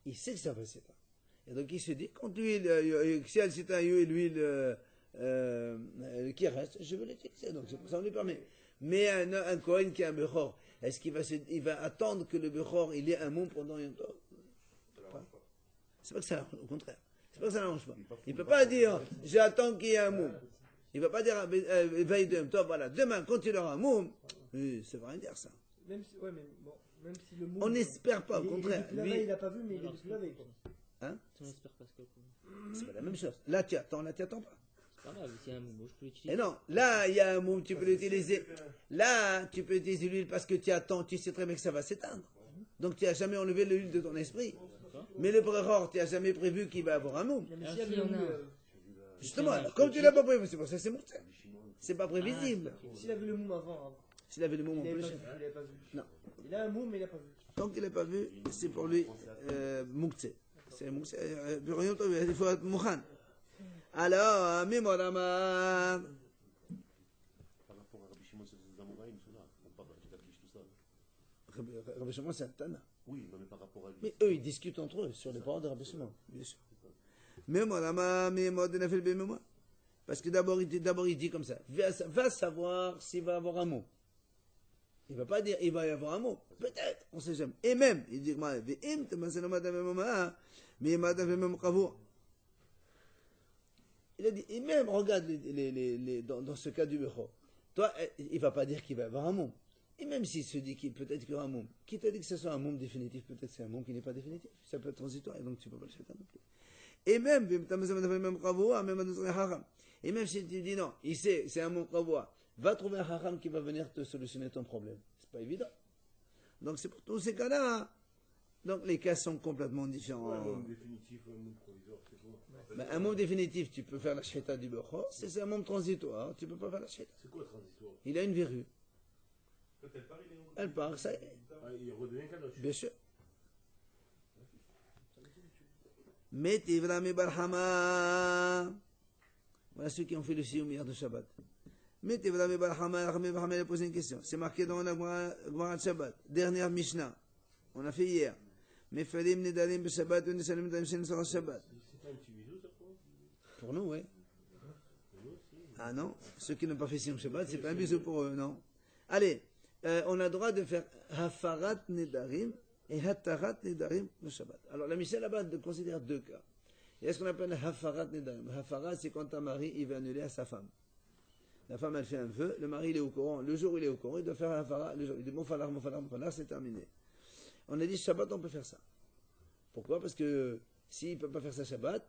Il sait que ça va s'éteindre. Et donc il se dit, quand l'huile, si elle s'éteint et l'huile qui reste, je vais l'utiliser. Donc c'est pour ça qu'on lui permet. Mais un Kohen qui a un Bechor, est-ce qu'il va, il va attendre que le Bechor il ait un monde pendant un temps? C'est pas que ça l'arrange, au contraire. C'est pas que ça l'arrange pas. Il ne peut pas dire, j'attends qu'il y ait un monde. Il ne va pas dire, veille de temps, voilà, demain, quand il aura un monde, ça ne veut rien dire ça. Même si, ouais, mais bon, même si le mot. On n'espère pas, au contraire. Il n'a pas vu, mais il est depuis la veille. Hein? Si on espère pas ce que. C'est pas la même chose. Là, tu attends pas. C'est pas grave, s'il y a un mot, je peux l'utiliser. Et non, là, il y a un mot, tu peux l'utiliser. Là, tu peux utiliser l'huile parce que tu attends, tu sais très bien que ça va s'éteindre. Donc, tu n'as jamais enlevé l'huile de ton esprit. Mais le bréror, tu n'as jamais prévu qu'il va avoir un mot. Alors, s'il y en a. Justement, comme tu ne l'as pas prévu, c'est pour ça que c'est mortel. C'est pas prévisible. S'il a vu le moum avant, S'il avait le mot, on il peut n'avait le pas vu. Non. Il a un moum, mais il n'a pas vu. Tant qu'il n'a pas vu, c'est pour lui moukse. C'est moukse. Il faut être mouchan. Alors, Mimorama. Par rapport à Rabbi Shimon, c'est des Amoraïm, ceux-là. On parle de tout ça. Rabbi Shimon, c'est un Tana. Oui, mais par rapport à lui. Mais eux, ils discutent entre eux sur les paroles de Rabbi Shimon, bien sûr. Mimorama, Mimodinafil Bimoma. Parce que d'abord, il dit comme ça. Va savoir s'il va avoir un mot. Il ne va pas dire il va y avoir un mot. Peut-être, on ne sait jamais. Et même, il dit il a dit, et même, regarde dans ce cas du Bechor. Toi, il ne va pas dire qu'il va y avoir un mot. Et même s'il se dit peut-être qu'il y aura un mot, qui t'a dit que ce soit un mot définitif, peut-être que c'est un mot qui n'est pas définitif. Ça peut être transitoire, et donc tu ne peux pas le faire non plus. Et même, et même si tu dis non, il sait, c'est un mot bravoa, va trouver un hacham qui va venir te solutionner ton problème. C'est pas évident. Donc c'est pour tous ces cas-là. Donc les cas sont complètement différents. Un mot définitif, un mot provisoire, c'est quoi? Un mot définitif, tu peux faire la sheta du Bechor. C'est un mot transitoire, tu peux pas faire la sheta. C'est quoi transitoire? Il a une verrue. Quand elle part, il est. Elle part, ça y est. Il redevient kadosh. Bien sûr. Metivra mi barhama. Voilà ceux qui ont fait le siyum hier de Shabbat. Metivra mi barhama, il a posé une question. C'est marqué dans la Gemara de Shabbat. Dernière Mishnah. On a fait hier. Mefalim nedarim b'Shabbat ou nesalim nedarim shen Shabbat. C'est pas un petit bisou, ça, Pour nous, oui. Ah non, ceux qui n'ont pas fait siyum Shabbat, c'est pas un bisou pour eux, non. Allez, on a le droit de faire hafarat nedarim et hatarat nedarim le Shabbat. Alors la Mishnah là-bas considère deux cas. Il y a ce qu'on appelle hafarat nedarim. Hafarat, c'est quand un mari il veut annuler à sa femme. La femme elle fait un vœu, le mari il est au courant, le jour où il est au courant, il doit faire hafarat, le jour il dit mon falar, c'est terminé. On a dit Shabbat, on peut faire ça. Pourquoi? Parce que s'il ne peut pas faire ça Shabbat,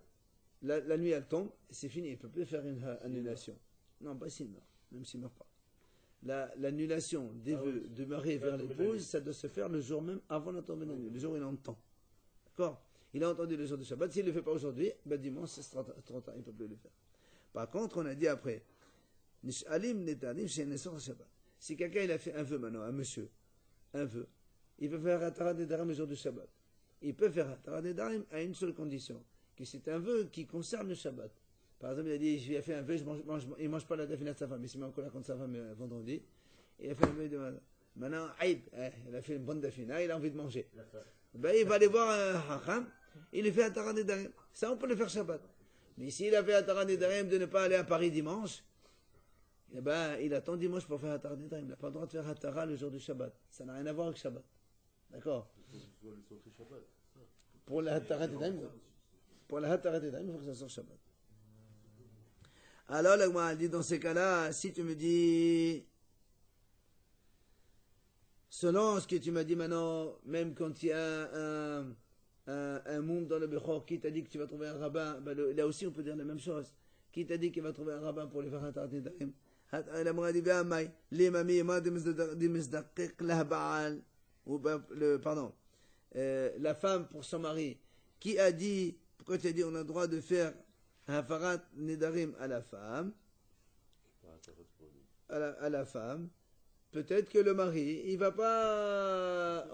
la nuit elle tombe, c'est fini, il ne peut plus faire une annulation. Non, pas s'il meurt, même s'il ne meurt pas. L'annulation des vœux de mari vers l'épouse, ça doit se faire le jour même avant la tombée de la nuit, le jour où il entend. D'accord? Il a entendu le jour de Shabbat, s'il ne le fait pas aujourd'hui, ben dimanche, c'est 30 ans, il ne peut plus le faire. Par contre, on a dit après, si quelqu'un il a fait un vœu maintenant, un monsieur, un vœu, il peut faire Hatarat Nedarim le jour du Shabbat. Il peut faire Hatarat Nedarim à une seule condition, que c'est un vœu qui concerne le Shabbat. Par exemple, il a dit, je lui ai fait un vœu, il ne mange pas la dafina de sa femme, il s'est mis en colère contre sa femme vendredi, il a fait un vœu de maintenant, Aïb, il a fait une bonne dafina, il a envie de manger. Ben, il va aller voir un hacham, il lui fait Hatarat Nedarim. Ça, on peut le faire Shabbat. Mais s'il a fait Hatarat Nedarim de ne pas aller à Paris dimanche, eh ben, il attend dimanche pour faire Hatarat Nedarim. Il n'a pas le droit de faire Hatarat le jour du Shabbat. Ça n'a rien à voir avec Shabbat. D'accord? Pour la Hatarat Nedarim, il faut que ça sorte Shabbat. Alors, la Gemara dit dans ces cas-là, si tu me dis, selon ce que tu m'as dit maintenant, même quand il y a un monde dans le Bechor, qui t'a dit que tu vas trouver un rabbin, ben là aussi on peut dire la même chose. Qui t'a dit qu'il va trouver un rabbin pour lui faire Hatarat Nedarim? La Gemara dit, pardon, la femme pour son mari, qui a dit, pourquoi tu as dit on a le droit de faire Hafarat Nedarim à la femme, à la femme, peut-être que le mari, il va pas,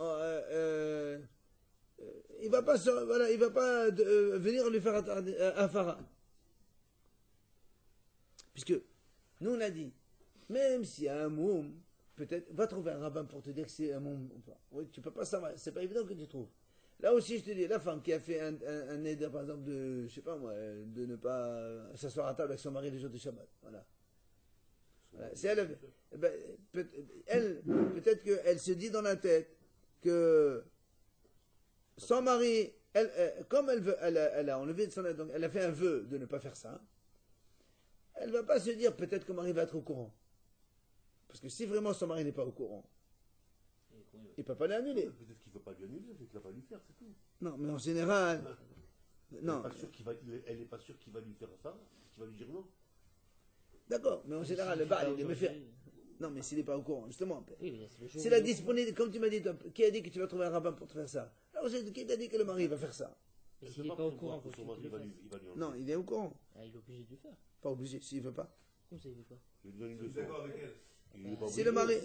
voilà, il va pas venir lui faire afara. Puisque nous on a dit, même s'il y a un moum, peut-être, va trouver un rabbin pour te dire que c'est un moum ou pas. Oui, tu peux pas savoir, c'est pas évident que tu trouves. Là aussi, je te dis, la femme qui a fait un éder, par exemple, de, je sais pas moi, de ne pas s'asseoir à table avec son mari les jours du Shabbat. Voilà. Voilà. Si elle, peut-être qu'elle se dit dans la tête que son mari, comme elle veut, elle a enlevé de son donc elle a fait un vœu de ne pas faire ça. Elle va pas se dire peut-être que mon mari va être au courant. Parce que si vraiment son mari n'est pas au courant, il ne peut pas l'annuler. Peut-être qu'il ne veut pas lui annuler, peut-être qu'il ne va pas lui faire, c'est tout. Non, mais en général. Non. Elle n'est pas sûre qu'il va lui faire ça, qu'il va lui dire non. D'accord, mais en général, le bar, il est méfiant. Non, mais s'il n'est pas au courant, justement. Oui, c'est la disponibilité, comme tu m'as dit, qui a dit que tu vas trouver un rabbin pour te faire ça? Alors, qui t'a dit que le mari va faire ça? Et s'il n'est pas au courant, que son mari va lui enlever. Non, il est au courant. Ah, il est obligé de le faire. Pas obligé, s'il ne veut pas. Comme ça, il veut pas. Il lui donne une leçon. D'accord avec elle. Si le mari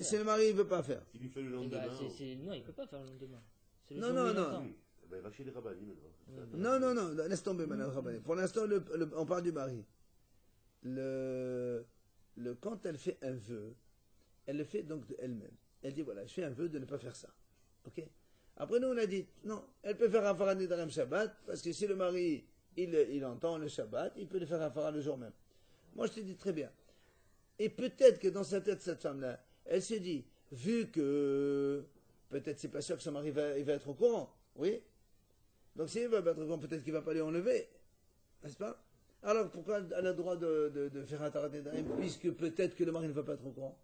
ne veut pas faire. Il lui fait le Eh ben, lendemain. non, il peut pas faire le lendemain. C'est le Non, jour non, où il non. entend. Ben, il va chez les rabbins maintenant. Non, laisse tomber maintenant, Rabbané. Pour l'instant, on parle du mari. Quand elle fait un vœu, elle le fait donc de elle-même. Elle dit voilà, je fais un vœu de ne pas faire ça. Ok. Après, nous, on a dit non, elle peut faire un Farah Nidarim Shabbat, parce que si le mari, il entend le Shabbat, il peut le faire un Farah le jour même. Moi, je te dis très bien. Et peut-être que dans sa tête, cette femme-là, elle se dit, vu que peut-être c'est pas sûr que son mari il va être au courant, oui. Donc s'il va être au courant, peut-être qu'il va pas lui enlever, n'est-ce pas? Alors pourquoi elle a le droit de faire un tarat nedarim, puisque peut-être que le mari ne va pas être au courant?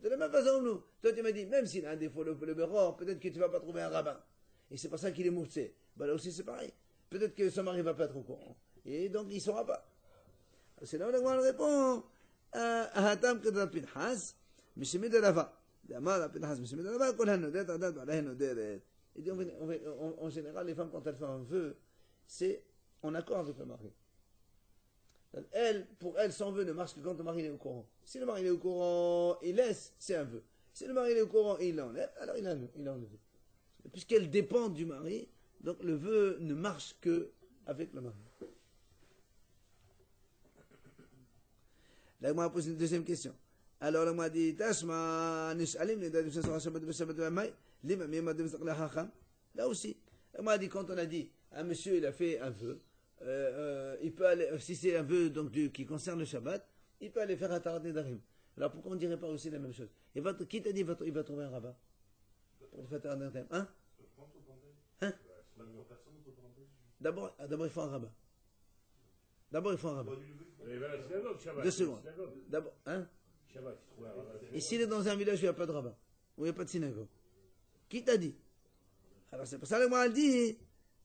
De la même façon que nous. Toi tu m'as dit, même s'il a un défaut, le beror, peut-être que tu vas pas trouver un rabbin. Et c'est pour ça qu'il est moussé. Ben là aussi c'est pareil. Peut-être que son mari ne va pas être au courant. Et donc il ne saura pas. C'est là où on répond. هاتم كده البنحاس مش مدى لفا ما البنحاس مش مدى لفا كلها نودات عدد عليها نودات. Et donc, en général, les femmes, quand elles font un vœu, c'est en accord avec le mari. Pour elle, son vœu ne marche que quand le mari est au courant. Si le mari est au courant, il laisse, c'est un vœu. Si le mari est au courant et il l'enlève, alors il enlève. Puisqu'elle dépend du mari, donc le vœu ne marche que avec le mari. Là, moi, pose une deuxième question. Alors, là, moi, dit, Tashma, Nishalim, les dates de Shabbat de Shabbat de Maï, l'imam, Madame Zakla Hacham. Là aussi. Là, moi, dit, quand on a dit, un monsieur, il a fait un vœu, il peut aller, si c'est un vœu donc, qui concerne le Shabbat, il peut aller faire un Tarat Nedarim. Alors, pourquoi on ne dirait pas aussi la même chose? Qui t'a dit, il va trouver un rabbin pour le faire Tarat Nedarim? Hein? Hein? D'abord, il faut un rabbin. D'abord, il faut un rabbin. 2 secondes. D'abord, hein? Et s'il est dans un village où il n'y a pas de rabbin, où il n'y a pas de synagogue, qui t'a dit? Alors c'est pour ça que moi elle dit,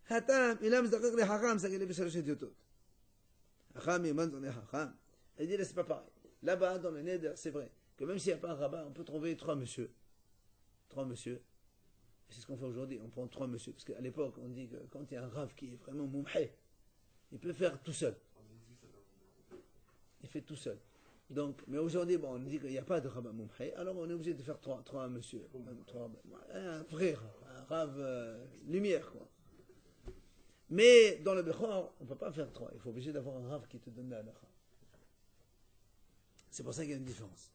Hatam, il aime zakak les hacham, ça qu'il est bêché de tout. Hacham, il manque les hacham. Elle dit, là c'est pas pareil. Là-bas, dans le Neder, c'est vrai que même s'il n'y a pas un rabbin, on peut trouver 3 monsieur. 3 monsieur. C'est ce qu'on fait aujourd'hui, on prend 3 monsieur. Parce qu'à l'époque, on dit que quand il y a un rav qui est vraiment moumhé, il peut faire tout seul. Il fait tout seul. Donc, mais aujourd'hui, bon, on dit qu'il n'y a pas de rabbin moumhé, alors on est obligé de faire 3 monsieur. Un frère, un rav lumière, quoi. Mais dans le Bechor, on ne peut pas faire 3. Il faut obligé d'avoir un rav qui te donne la halakha. C'est pour ça qu'il y a une différence.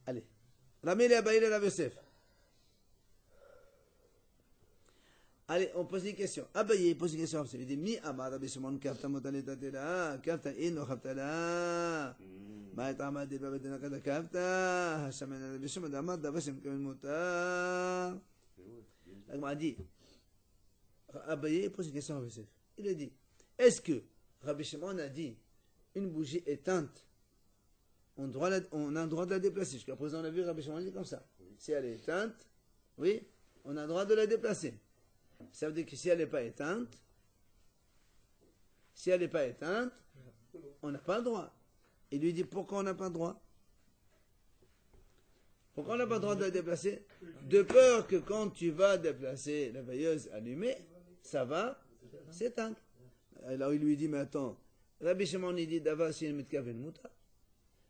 Allez. Ramé les Abaïl et Rav Yosef. Allez, on pose une question. Abaye pose une question. Il dit, Mi amar Rabbi Shimon kafta motaletatela, kafta ino khaftala. Ma et amad il babedena kada kafta, Hashamen Rabbi Shimon amad davashim kamin mutar. Il m'a dit, Abaye pose une question à Rabbi Yosef. Il a dit, est-ce que Rabbi Shimon a dit, une bougie éteinte, on a le droit de la déplacer? Jusqu'à présent, on a vu Rabbi Shimon dit comme ça. Si elle est éteinte, oui, on a le droit de la déplacer. Ça veut dire que si elle n'est pas éteinte, on n'a pas le droit. Il lui dit pourquoi on n'a pas le droit? Pourquoi on n'a pas le droit de la déplacer? De peur que quand tu vas déplacer la veilleuse allumée, ça va s'éteindre. Alors il lui dit, mais attends, Rabbi Shimon il dit d'avant si il met kaven muta.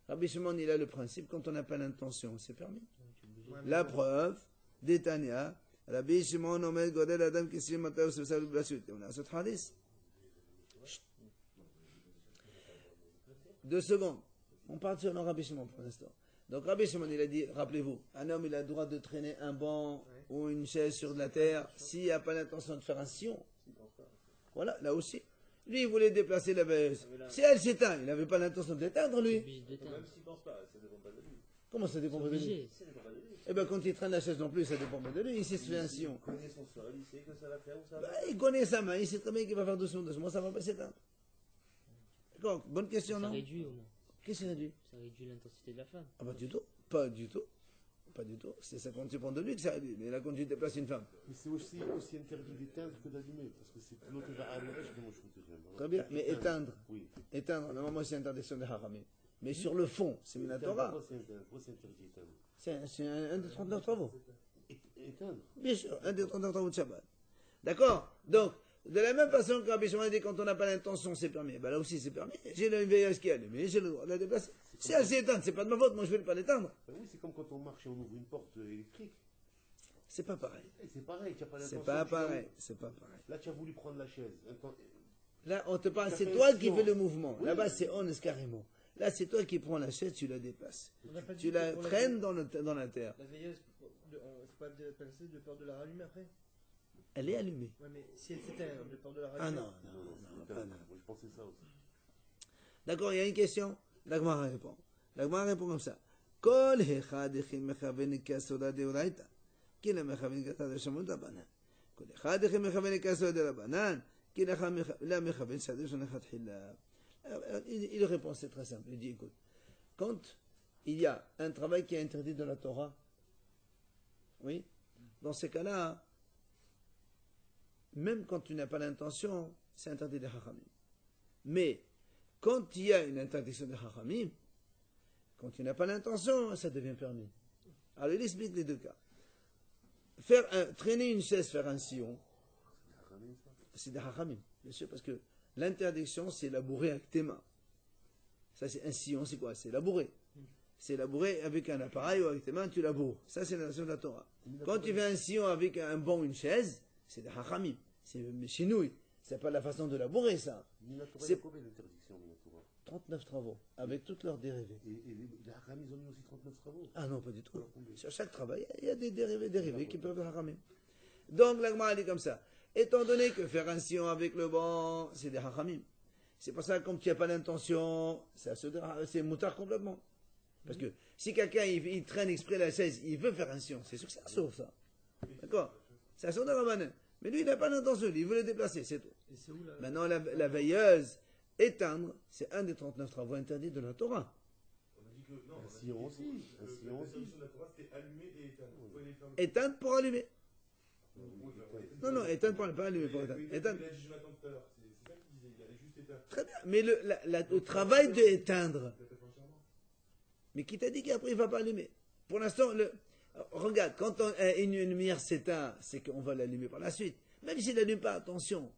Rabbi Shimon, il a le principe, quand on n'a pas l'intention, c'est permis. Tu es obligé. Ouais, mais La bon. preuve, d'Etania, Rabbi Shimon omed godel adam kisim matav sebsav blasut. On a ce hadith. Chut. 2 secondes. On part sur le Rabbi Shimon pour l'instant. Donc Rabbi Shimon, il a dit, rappelez-vous, un homme, il a le droit de traîner un banc ou une chaise sur de la terre s'il n'a pas l'intention de faire un sillon. Voilà, là aussi. Lui, il voulait déplacer la veilleuse. Si elle s'éteint, il n'avait pas l'intention d'éteindre, Tu es lui. obligé d'éteindre. Même s'il pense pas, ça dépend pas de lui. Comment ça dépend C'est pas de lui? obligé. Ça dépend pas de lui. Eh bien, quand il traîne la chaise non plus, ça dépend pas de lui. Il s'est fait un sillon. Il connaît son sol, il sait que ça va faire ou ça va Bah, pas. il connaît sa main, il sait très bien qu'il va faire doucement, doucement, ça va pas s'éteindre. D'accord, bonne question, Ça non? réduit au moins. Qu'est-ce qu'il a dit? Ça réduit l'intensité de la flamme. Ah bah du tout, pas du tout. Pas du tout. C'est ça qu'on dépend de lui que ça réduit. Mais là, quand tu déplaces une femme. Mais c'est aussi interdit d'éteindre que d'allumer. Parce que c'est l'autre va allumer, je moi je trouve que j'aime. Très bien, mais éteindre. Oui. Éteindre, normalement, c'est interdiction de haramim. Mais sur le fond, c'est Minatora. Pourquoi c'est interdit d'éteindre? C'est un des 39 travaux. Éteindre. Bien sûr, un des 39 travaux de Shabbat. D'accord? Donc, de la même façon que Rabbi Shimon a dit quand on n'a pas l'intention, c'est permis. Ben là aussi, c'est permis. J'ai une veilleuse qui est allumée, j'ai le droit de la déplacer. Si elle s'est éteinte, c'est pas de ma faute, moi je vais pas l'éteindre. Ben oui, c'est comme quand on marche et on ouvre une porte électrique. C'est pas pareil. Eh, c'est pareil, tu n'as pas l'intention. C'est pas tu pareil. l'ouvres. C'est pas pareil. Là, tu as voulu prendre la chaise. Là, on te parle, Ça c'est fait toi un qui sinon. fais le mouvement. Oui. Là-bas, c'est honest carrément. Là, c'est toi qui prends la chaise, tu la déplaces. On n'a pas dit Tu que la pour traînes dans la terre. La veilleuse, on faut pas déplacer de peur de la rallumer après. Elle est allumée. Ouais, mais si elle s'éteint, de peur de la Ah rallumer. non, Non, non, non, non, c'est pas éteindre. non. Moi, je pensais ça aussi. D'accord, il y a une question. L'Agmara répond. L'Agmara répond comme ça. Kol echad echin mechaven kasoda de oraita. Ki la mechaven kasoda de shamut abanan. Kol echad echin mechaven kasoda de rabanan. Ki la mechaven sadeh shonechat hila. Il répond, c'est très simple. Il dit, écoute, quand il y a un travail qui est interdit de la Torah, oui, dans ces cas-là, même quand tu n'as pas l'intention, c'est interdit de Hachamim. Mais quand il y a une interdiction de Hachamim, quand tu n'as pas l'intention, ça devient permis. Alors il explique les deux cas. Traîner une chaise, faire un sillon, c'est des Hachamim, bien sûr, parce que l'interdiction, c'est labourer avec tes mains. Ça, c'est un sillon, c'est quoi? C'est labourer. C'est labourer avec un appareil ou avec tes mains, tu laboures. Ça, c'est la notion de la Torah. Quand tu fais un sillon avec un banc, une chaise, c'est des Hachamim. C'est chinouille. C'est pas la façon de labourer, ça. Minatora, C'est- il y a combien d'interdiction, Minatora? 39 travaux, avec toutes leurs dérivés. Et les Haram, ils ont mis aussi 39 travaux. Ah non, pas du tout. Sur chaque travail, il y a des dérivés qui peuvent haramer. Donc, l'Agmara dit comme ça. Étant donné que faire un sillon avec le banc, c'est des haramim. C'est pour ça que comme tu n'as pas l'intention, c'est moutard complètement. Parce que si quelqu'un il traîne exprès la chaise, il veut faire un sillon, c'est sûr que ça sauve ça. D'accord? Ça sauve de Rabbanan. Mais lui, il n'a pas l'intention, il veut le déplacer, c'est tout. Et c'est où là Maintenant, la veilleuse, éteindre, c'est un des 39 travaux interdits de la Torah. On a dit que non, Un sillon aussi. Un sillon aussi. l'interdiction de la Torah, c'était allumer et éteindre. Faut les fermer. Éteindre pour allumer. Oui, Non, non, éteindre pour pas allumer, pour éteindre. Il Éteindre. a dit Jonathan tout à l'heure, c'est ça qu'il disait, il allait juste éteindre. Très bien. Mais le travail de éteindre, Il a fait entièrement. mais qui t'a dit qu'après il va pas allumer? Pour l'instant, regarde, quand une lumière s'éteint, c'est qu'on va l'allumer par la suite. Même s'il n'allume pas, attention.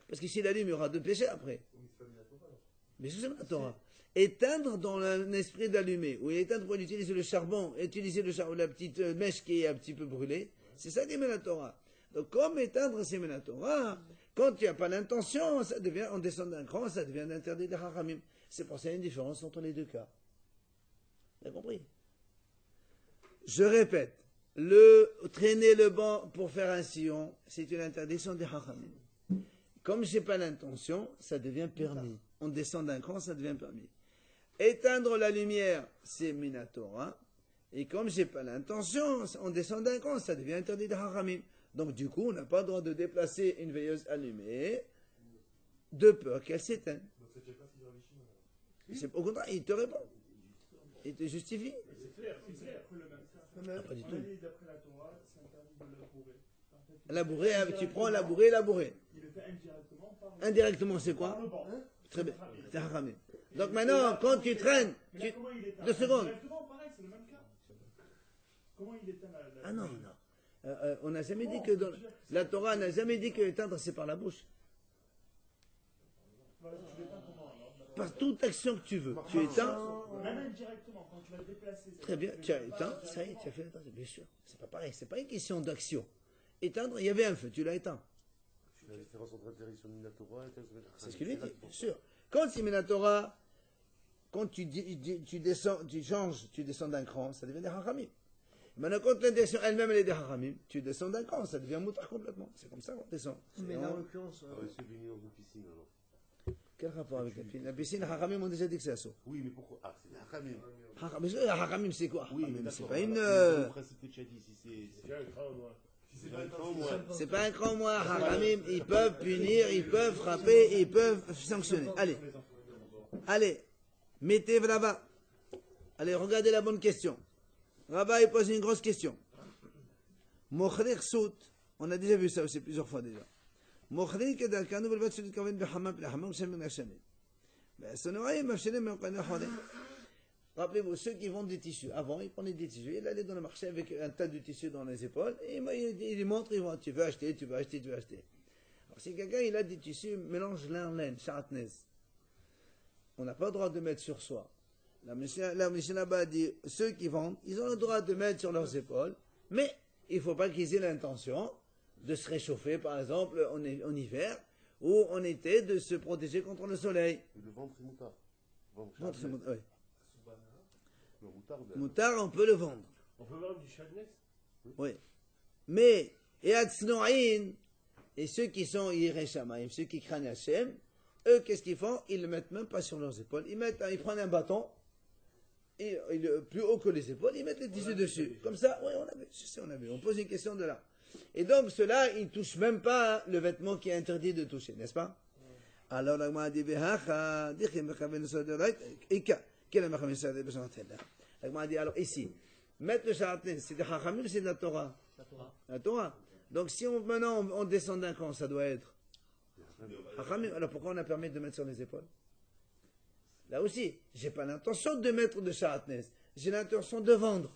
Parce que s'il allume, il y aura deux péchés après. Oui, mais c'est pas mis la Torah, alors. Mais c'est la Torah. Éteindre dans un esprit d'allumer, ou éteindre pour utiliser le charbon, utiliser la petite mèche qui est un petit peu brûlée, c'est ça qui met la Torah. Donc comme éteindre, c'est met la Torah, quand tu n'as pas l'intention, ça devient, on descend d'un cran, ça devient interdit de haramim. C'est pour ça qu'il y a une différence entre les deux cas. Vous avez compris? Je répète, traîner le banc pour faire un sillon, c'est une interdiction de haramim. Comme je n'ai pas l'intention, ça devient permis. On descend d'un cran, ça devient permis. Éteindre la lumière, c'est minatora. Et comme je n'ai pas l'intention, on descend d'un cran, ça devient interdit de haramim. Donc du coup, on n'a pas le droit de déplacer une veilleuse allumée de peur qu'elle s'éteigne. Donc ça tient pas si Rabbi Shimon, alors. Au contraire, il te répond. Il te justifie. C'est clair, c'est clair. Pas du On tout. a dit d'après la Torah, c'est interdit de labourer. En fait, Labourer, tu prends labourer, labourer. il le fait indirectement par Indirectement, c'est quoi? par le banc. Très bien. C'est haramim. Donc maintenant, quand tu traînes, Mais là, comment il éteint 2 secondes. Indirectement, pareil, c'est le même cas. Comment il éteint la Ah non, non. On n'a jamais dit que dans la Torah n'a jamais dit que éteindre c'est par la bouche. Voilà, tu l'éteins comment alors par toute action que tu veux. Tu éteins. Même directement, quand tu vas te déplacer. Très bien, tu as éteint, ça y est, tu as fait l'intention. Bien sûr, c'est pas pareil, c'est pas une question d'action. Éteindre, il y avait un feu, tu l'as éteint. La différence entre interdiction de Minatora et interdiction de C'est ce qu'il lui dit, bien sûr. Quand c'est Minatora, quand tu descends, tu descends d'un cran, ça devient des haramim. Maintenant, quand l'intention elle-même elle est des haramim, tu descends d'un cran, ça devient moutar complètement. C'est comme ça qu'on descend. Mais là, en l'occurrence, Ah ouais, c'est baigné dans une piscine alors. Quel rapport avec la piscine? La piscine, les haramim ont déjà dit que c'est assaut. Oui, mais pourquoi? Ah, c'est des Haramim. Mais le haramim, c'est quoi? Oui, Haramim, mais c'est d'accord. pas une. Le principe que tu as dit, si c'est. un cran, moi. Si C'est pas un cran, moi. C'est pas un cran moins. Haramim, ils peuvent punir, ils peuvent frapper, ils peuvent sanctionner. Allez, mettez là-bas. Allez, regardez la bonne question. Rabat, il pose une grosse question. Mokhrir sout, on a déjà vu ça aussi plusieurs fois déjà. Mokhrir kedalkanu belvat sudit kaven behamam behamam shem ben hashanim. Ben, sonoraï mafshelim ben qanah hodeh. Rappelez-vous, ceux qui vendent des tissus, avant, ils prenaient des tissus, ils allaient dans le marché avec un tas de tissus dans les épaules, et ils montrent, ils vont, tu veux acheter, tu veux acheter, tu veux acheter. Alors, si quelqu'un, il a des tissus, mélange lin-laine, chartnez, on n'a pas le droit de mettre sur soi. La Mishnah là-bas dit, ceux qui vendent, ils ont le droit de mettre sur leurs épaules, mais il ne faut pas qu'ils aient l'intention de se réchauffer, par exemple, en hiver, ou en été, de se protéger contre le soleil. Le ventre est moutard. Ventre, c'est oui. Le moutard, Moutard, on peut le vendre. On peut vendre du chardonnay? Oui. Mais, et Atznoïn, et ceux qui sont Yireshamaïm, ceux qui craignent Hachem, eux, qu'est-ce qu'ils font? Ils ne le mettent même pas sur leurs épaules. Ils prennent un bâton, et, plus haut que les épaules, ils mettent les tissus dessus. Comme ça, oui, on a vu. On pose une question de là. Et donc, ceux-là, ils ne touchent même pas le vêtement qui est interdit de toucher, n'est-ce pas? Alors, la Gemara dit, alors ici, mettre le charatnez, c'est de Chachamim ou c'est de la Torah? La Torah. Donc si maintenant on descend d'un cran, ça doit être Chachamim. Alors pourquoi on a permis de mettre sur les épaules? Là aussi, j'ai pas l'intention de mettre de charatnez, j'ai l'intention de vendre.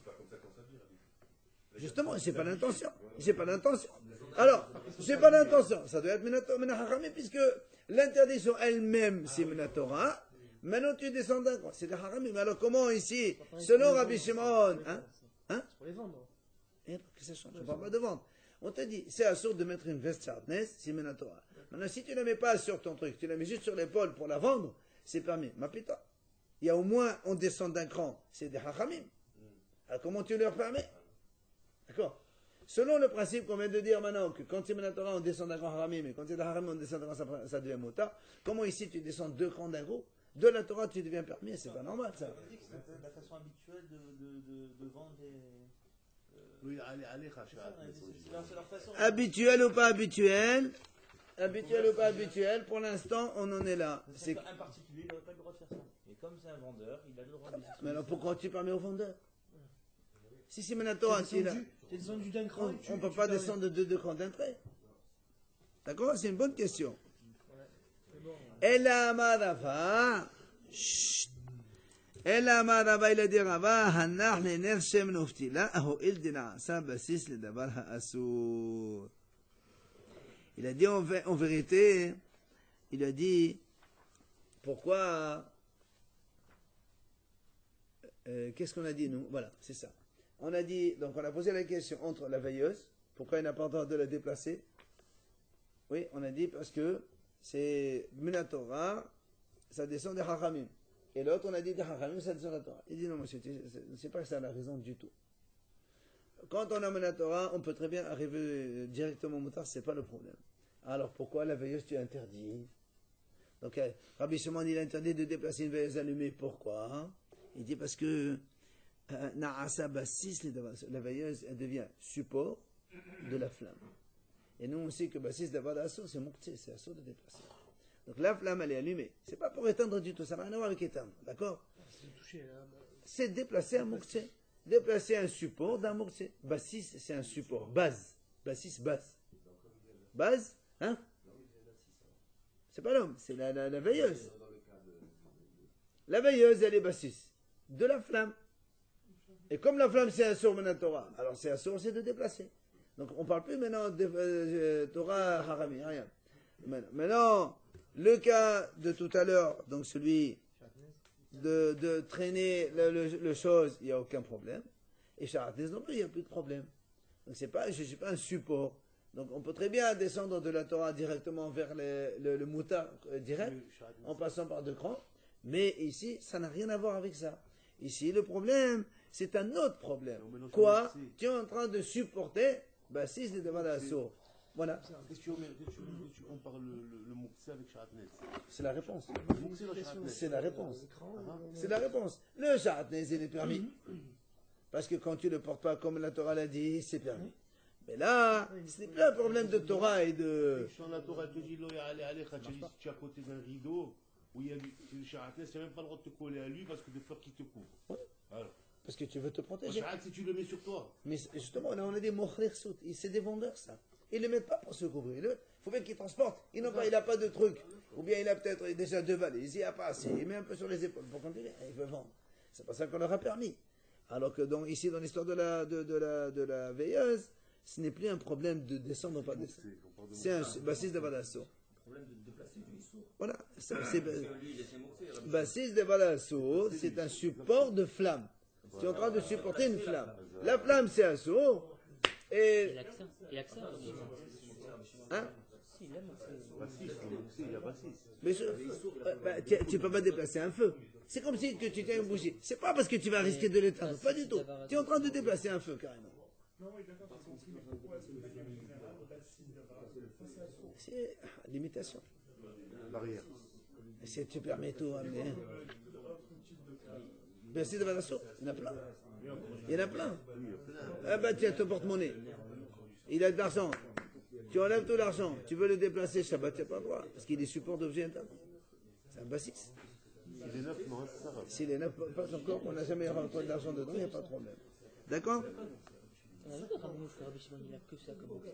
Justement, c'est pas l'intention. J'ai pas l'intention. Alors, j'ai pas l'intention. Ça doit être Menachachamim puisque l'interdiction elle-même c'est Menatora. Maintenant, tu descends d'un cran. C'est des haramim. Alors, comment ici, selon Rabbi Shimon, hein? c'est pour les vendre. Et que ça change. On ne parle pas de vente. On te dit, c'est assourd de mettre une veste chartnez, c'est Menatora. Maintenant, si tu ne la mets pas sur ton truc, tu la mets juste sur l'épaule pour la vendre, c'est permis. Ma pita. Il y a au moins, on descend d'un cran. C'est des haramim. Alors, comment tu leur permets? D'accord? Selon le principe qu'on vient de dire maintenant, que quand c'est Menatora, on descend d'un cran haramim, et quand c'est des haramim, on descend d'un cran, ça devient mota. Comment ici, tu descends deux crans d'un gros? De la Torah, tu deviens permis, c'est pas normal ça. C'est la façon habituelle de vendre les. Oui, allez, Racha. C'est leur façon. Habituel ou pas habituel? Habituel ou pas habituel? Pour l'instant, on en est là. C'est un particulier, il n'aurait pas le droit de faire ça. Et comme c'est un vendeur, il a le droit de. Mais alors pourquoi tu permets au vendeur? Si c'est Menatora, T'es descendu d'un cran. on ne peut pas descendre de deux crans d'un trait. D'accord? C'est une bonne question. Ella Amarava, Ella Amarava, il a dit Rava, Hanach Nener Shem Noftila, Ahoil Dina, Sa Basis le Davar Ha'asur. Il a dit en vérité, il a dit, pourquoi, qu'est-ce qu'on a dit nous? Voilà, c'est ça. On a dit, donc on a posé la question entre la veilleuse, pourquoi il n'a pas le droit de la déplacer? Oui, on a dit parce que c'est Menatora, ça descend des Hachamim. Et l'autre, on a dit des Hachamim, ça descend de la Torah. Il dit non, monsieur, c'est pas ça la raison du tout. Quand on a Menatora, on peut très bien arriver directement au moutard, c'est pas le problème. Alors pourquoi la veilleuse tu interdis? Donc Rabbi Shimon, il interdit de déplacer une veilleuse allumée. Pourquoi? Il dit parce que Na'asa Bassis, la veilleuse, elle devient support de la flamme. Et nous, on sait que Bassis d'avoir d'assaut, c'est Mouktsé, c'est assaut de déplacer. Donc la flamme, elle est allumée. C'est pas pour éteindre du tout, ça n'a rien à voir avec éteindre, d'accord? C'est déplacer un Mouktsé. Déplacer un support d'un Mouktsé. Bassis, c'est un support. Base. Bassis, base. Base, hein? C'est pas l'homme, c'est la veilleuse. La veilleuse, elle est Bassis. De la flamme. Et comme la flamme, c'est un sourd Menatora, alors c'est un sourd, c'est de déplacer. Donc on ne parle plus maintenant de Torah Harami, rien. Maintenant, le cas de tout à l'heure, donc celui de traîner le chose, il n'y a aucun problème. Et Sharatnes non plus, il n'y a plus de problème. Donc je ne suis pas un support. Donc on peut très bien descendre de la Torah directement vers le mouta direct, en passant par 2 crans. Mais ici, ça n'a rien à voir avec ça. Ici, le problème, c'est un autre problème. Quoi? Tu es en train de supporter, si c'est devant la source. Voilà. Qu'est-ce que tu compares le Moukse avec Sharatnes? C'est la réponse. C'est la réponse. Ah, C'est la réponse. Le Sharatnes, il est permis. Parce que quand tu ne le portes pas comme la Torah l'a dit, c'est permis. Mais là, ce n'est plus un problème de Torah et de... Quand la Torah te dit, tu es à côté d'un rideau, où il y a le Sharatnes, tu n'as même pas le droit de te coller à lui parce que des fleurs qui te couvrent. Voilà. Parce que tu veux te protéger. Si tu le mets sur toi. Mais justement, là, on a des mochrir sout. C'est des vendeurs, ça. Ils ne le mettent pas pour se couvrir. Il faut bien qu'ils transportent. Il n'a pas de truc. Ou bien il a peut-être déjà 2 valises. Il n'y a pas assez. Il met un peu sur les épaules pour continuer. Il veut vendre. C'est pas ça qu'on leur a permis. Alors que ici, dans l'histoire de la veilleuse, ce n'est plus un problème de descendre ou pas descendre. C'est un bassiste de Badasso. Problème de déplacer du sourd. Voilà. Bassiste de Badasso, c'est un support de flamme. Tu es en train de supporter une flamme. La flamme, c'est un sourd. Et l'accent. Hein? Si, il aime Il y a Bassis. Mais tu ne peux pas déplacer un feu. C'est comme si que tu tiens une bougie. C'est pas parce que tu vas risquer de l'éteindre. Pas du tout. Tu es en train de déplacer un feu, carrément. Non, oui, d'accord, j'ai compris, mais pourquoi est-ce que le fait général au bassiste de face à son C'est l'imitation. L'arrière. Si tu permets tout, mais... Merci de Badasso. Il y en a plein. Il y en a plein. Ah tiens, ton porte-monnaie. Il a de l'argent. Tu enlèves tout l'argent. Tu veux le déplacer, Shabbat, tu n'as pas le droit. Parce qu'il est support d'objet interne. C'est un bassiste. Il est neuf, non, c'est ça. S'il est neuf, pas encore, on n'a jamais rentré de l'argent dedans, il n'y a pas de problème. D'accord? On a vu Rabbi Shimon, il a que ça comme ça.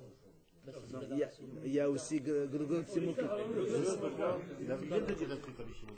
Il y a aussi Grugol Tzimouki. Il a vient de dire un truc à Bishimon.